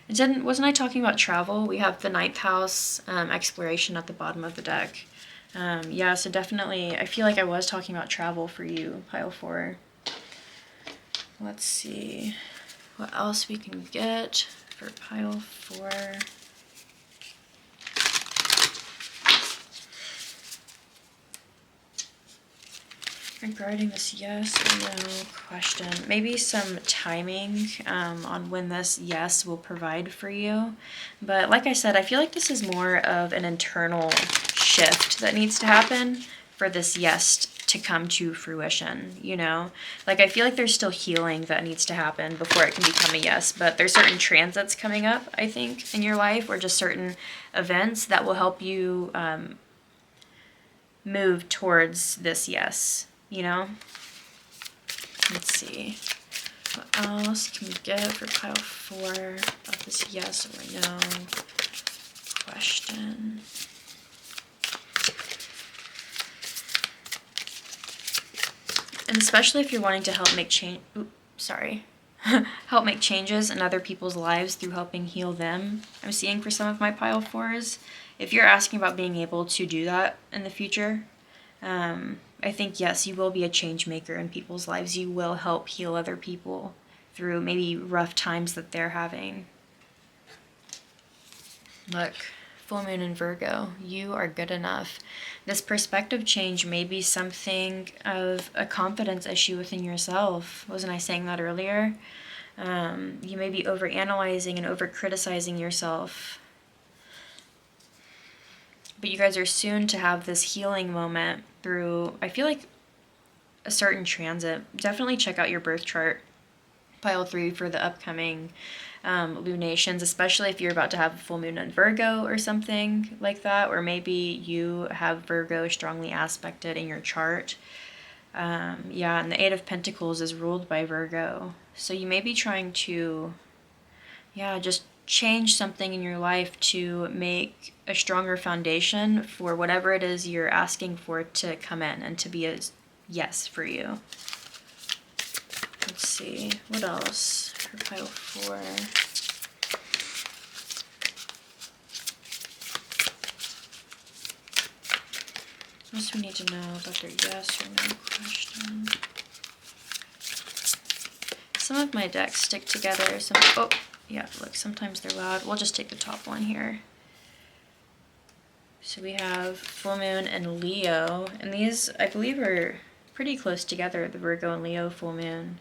Wasn't I talking about travel? We have the ninth house exploration at the bottom of the deck. Yeah, so definitely, I feel like I was talking about travel for you, pile 4. Let's see what else we can get for pile 4. Regarding this yes or no question, maybe some timing on when this yes will provide for you. But like I said, I feel like this is more of an internal shift that needs to happen for this yes to come to fruition, you know? Like I feel like there's still healing that needs to happen before it can become a yes, but there's certain transits coming up, I think, in your life, or just certain events that will help you move towards this yes. You know? Let's see. What else can we get for pile 4 about this yes or no question? And especially if you're wanting to help make help make changes in other people's lives through helping heal them. I'm seeing for some of my pile 4s, if you're asking about being able to do that in the future, I think, yes, you will be a change maker in people's lives. You will help heal other people through maybe rough times that they're having. Look, full moon in Virgo, you are good enough. This perspective change may be something of a confidence issue within yourself. Wasn't I saying that earlier? You may be overanalyzing and over-criticizing yourself. But you guys are soon to have this healing moment through, I feel like, a certain transit. Definitely check out your birth chart, pile 3, for the upcoming lunations, especially if you're about to have a full moon in Virgo or something like that, or maybe you have Virgo strongly aspected in your chart. Yeah, and the 8 of Pentacles is ruled by Virgo. So you may be trying to, just change something in your life to make a stronger foundation for whatever it is you're asking for to come in and to be a yes for you. Let's see, what else for pile 4? What else do we need to know about their yes or no question? Some of my decks stick together. Look, sometimes they're loud. We'll just take the top one here. So we have full moon and Leo, and these, I believe, are pretty close together, the Virgo and Leo full moon.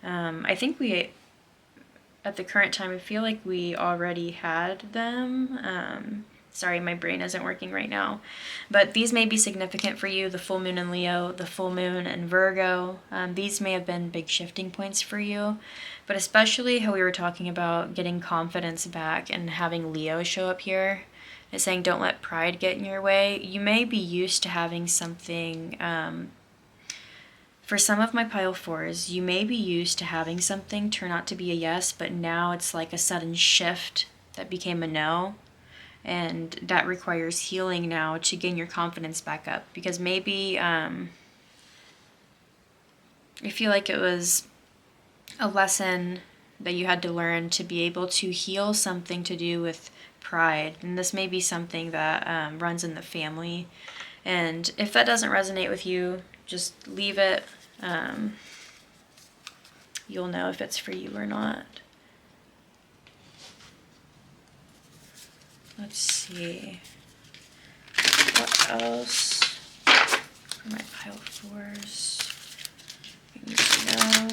I think at the current time, I feel like we already had them. Sorry, my brain isn't working right now. But these may be significant for you, the full moon in Leo, the full moon in Virgo. These may have been big shifting points for you. But especially how we were talking about getting confidence back and having Leo show up here. It's saying don't let pride get in your way. You may be used to having something, for some of my pile 4s, you may be used to having something turn out to be a yes, but now it's like a sudden shift that became a no. And that requires healing now to gain your confidence back up. Because maybe, I feel like it was a lesson that you had to learn to be able to heal something to do with pride. And this may be something that runs in the family. And if that doesn't resonate with you, just leave it. You'll know if it's for you or not. Let's see. What else for my pile 4s? We need to know.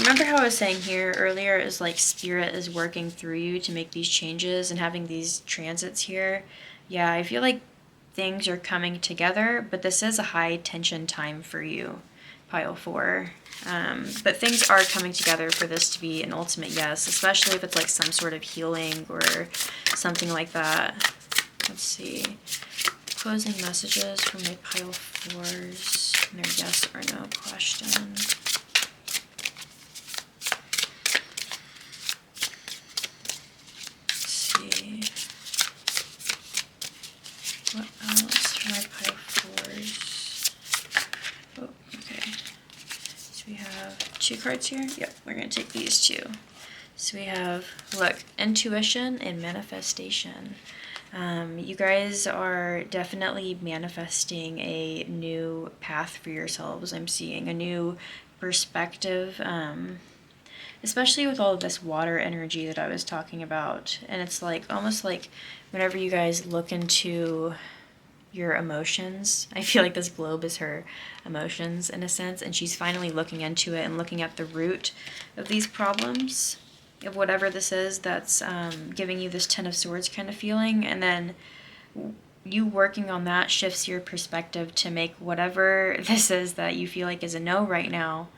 remember how I was saying here earlier is like spirit is working through you to make these changes and having these transits here. Yeah, I feel like things are coming together, but this is a high tension time for you, pile 4. But things are coming together for this to be an ultimate yes, especially if it's like some sort of healing or something like that. Let's see. Closing messages from my pile 4s and their yes or no question. Let's see. What else for my pile 4s? Oh, okay. So we have 2 cards here. Yep, we're going to take these 2. So we have, look, intuition and manifestation. You guys are definitely manifesting a new path for yourselves. I'm seeing a new perspective, especially with all of this water energy that I was talking about. And it's like almost like whenever you guys look into your emotions, I feel like this globe is her emotions in a sense, and she's finally looking into it and looking at the root of these problems, of whatever this is that's giving you this 10 of Swords kind of feeling, and then you working on that shifts your perspective to make whatever this is that you feel like is a no right now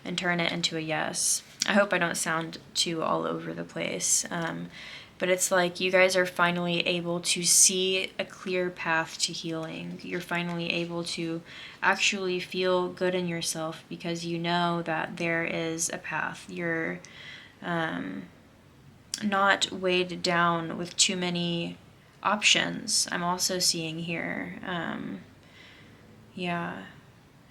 and turn it into a yes. I hope I don't sound too all over the place, but it's like you guys are finally able to see a clear path to healing. You're finally able to actually feel good in yourself because you know that there is a path. You're not weighed down with too many options. I'm also seeing here. Yeah.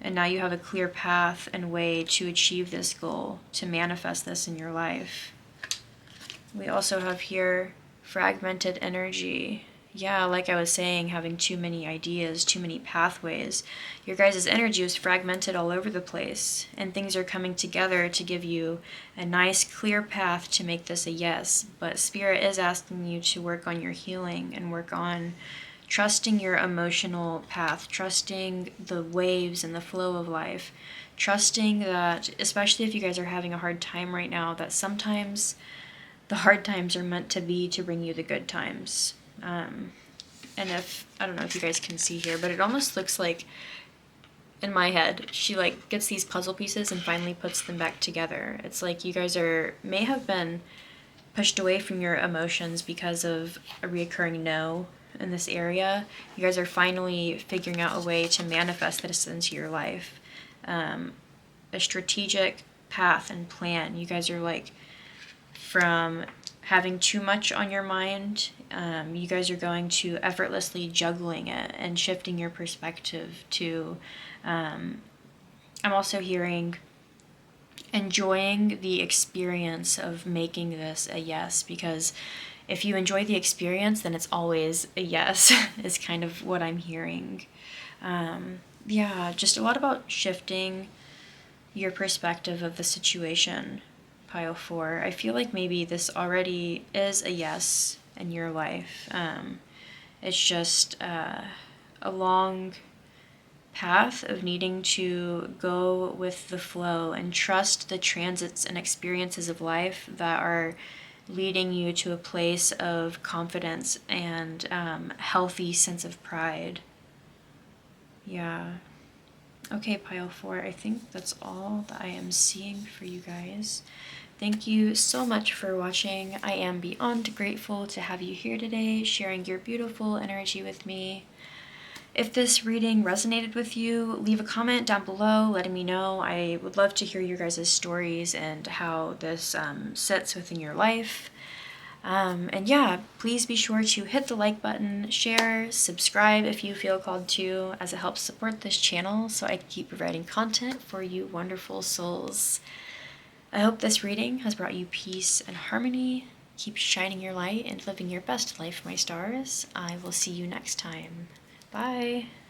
And now you have a clear path and way to achieve this goal, to manifest this in your life. We also have here fragmented energy. Yeah, like I was saying, having too many ideas, too many pathways. Your guys' energy is fragmented all over the place, and things are coming together to give you a nice, clear path to make this a yes. But Spirit is asking you to work on your healing and work on trusting your emotional path, trusting the waves and the flow of life, trusting that, especially if you guys are having a hard time right now, that sometimes the hard times are meant to be to bring you the good times. And if, I don't know if you guys can see here, but it almost looks like, in my head, she like gets these puzzle pieces and finally puts them back together. It's like you guys may have been pushed away from your emotions because of a reoccurring no in this area. You guys are finally figuring out a way to manifest this into your life. A strategic path and plan. You guys are like, from having too much on your mind, you guys are going to effortlessly juggling it and shifting your perspective to, I'm also hearing enjoying the experience of making this a yes, because if you enjoy the experience, then it's always a yes, is kind of what I'm hearing. Yeah, just a lot about shifting your perspective of the situation. Pile 4. I feel like maybe this already is a yes in your life. It's just a long path of needing to go with the flow and trust the transits and experiences of life that are leading you to a place of confidence and healthy sense of pride. Yeah. Okay, pile 4, I think that's all that I am seeing for you guys. Thank you so much for watching. I am beyond grateful to have you here today, sharing your beautiful energy with me. If this reading resonated with you, leave a comment down below letting me know. I would love to hear your guys' stories and how this sits within your life. And yeah, please be sure to hit the like button, share, subscribe if you feel called to, as it helps support this channel so I can keep providing content for you wonderful souls. I hope this reading has brought you peace and harmony. Keep shining your light and living your best life, my stars. I will see you next time. Bye.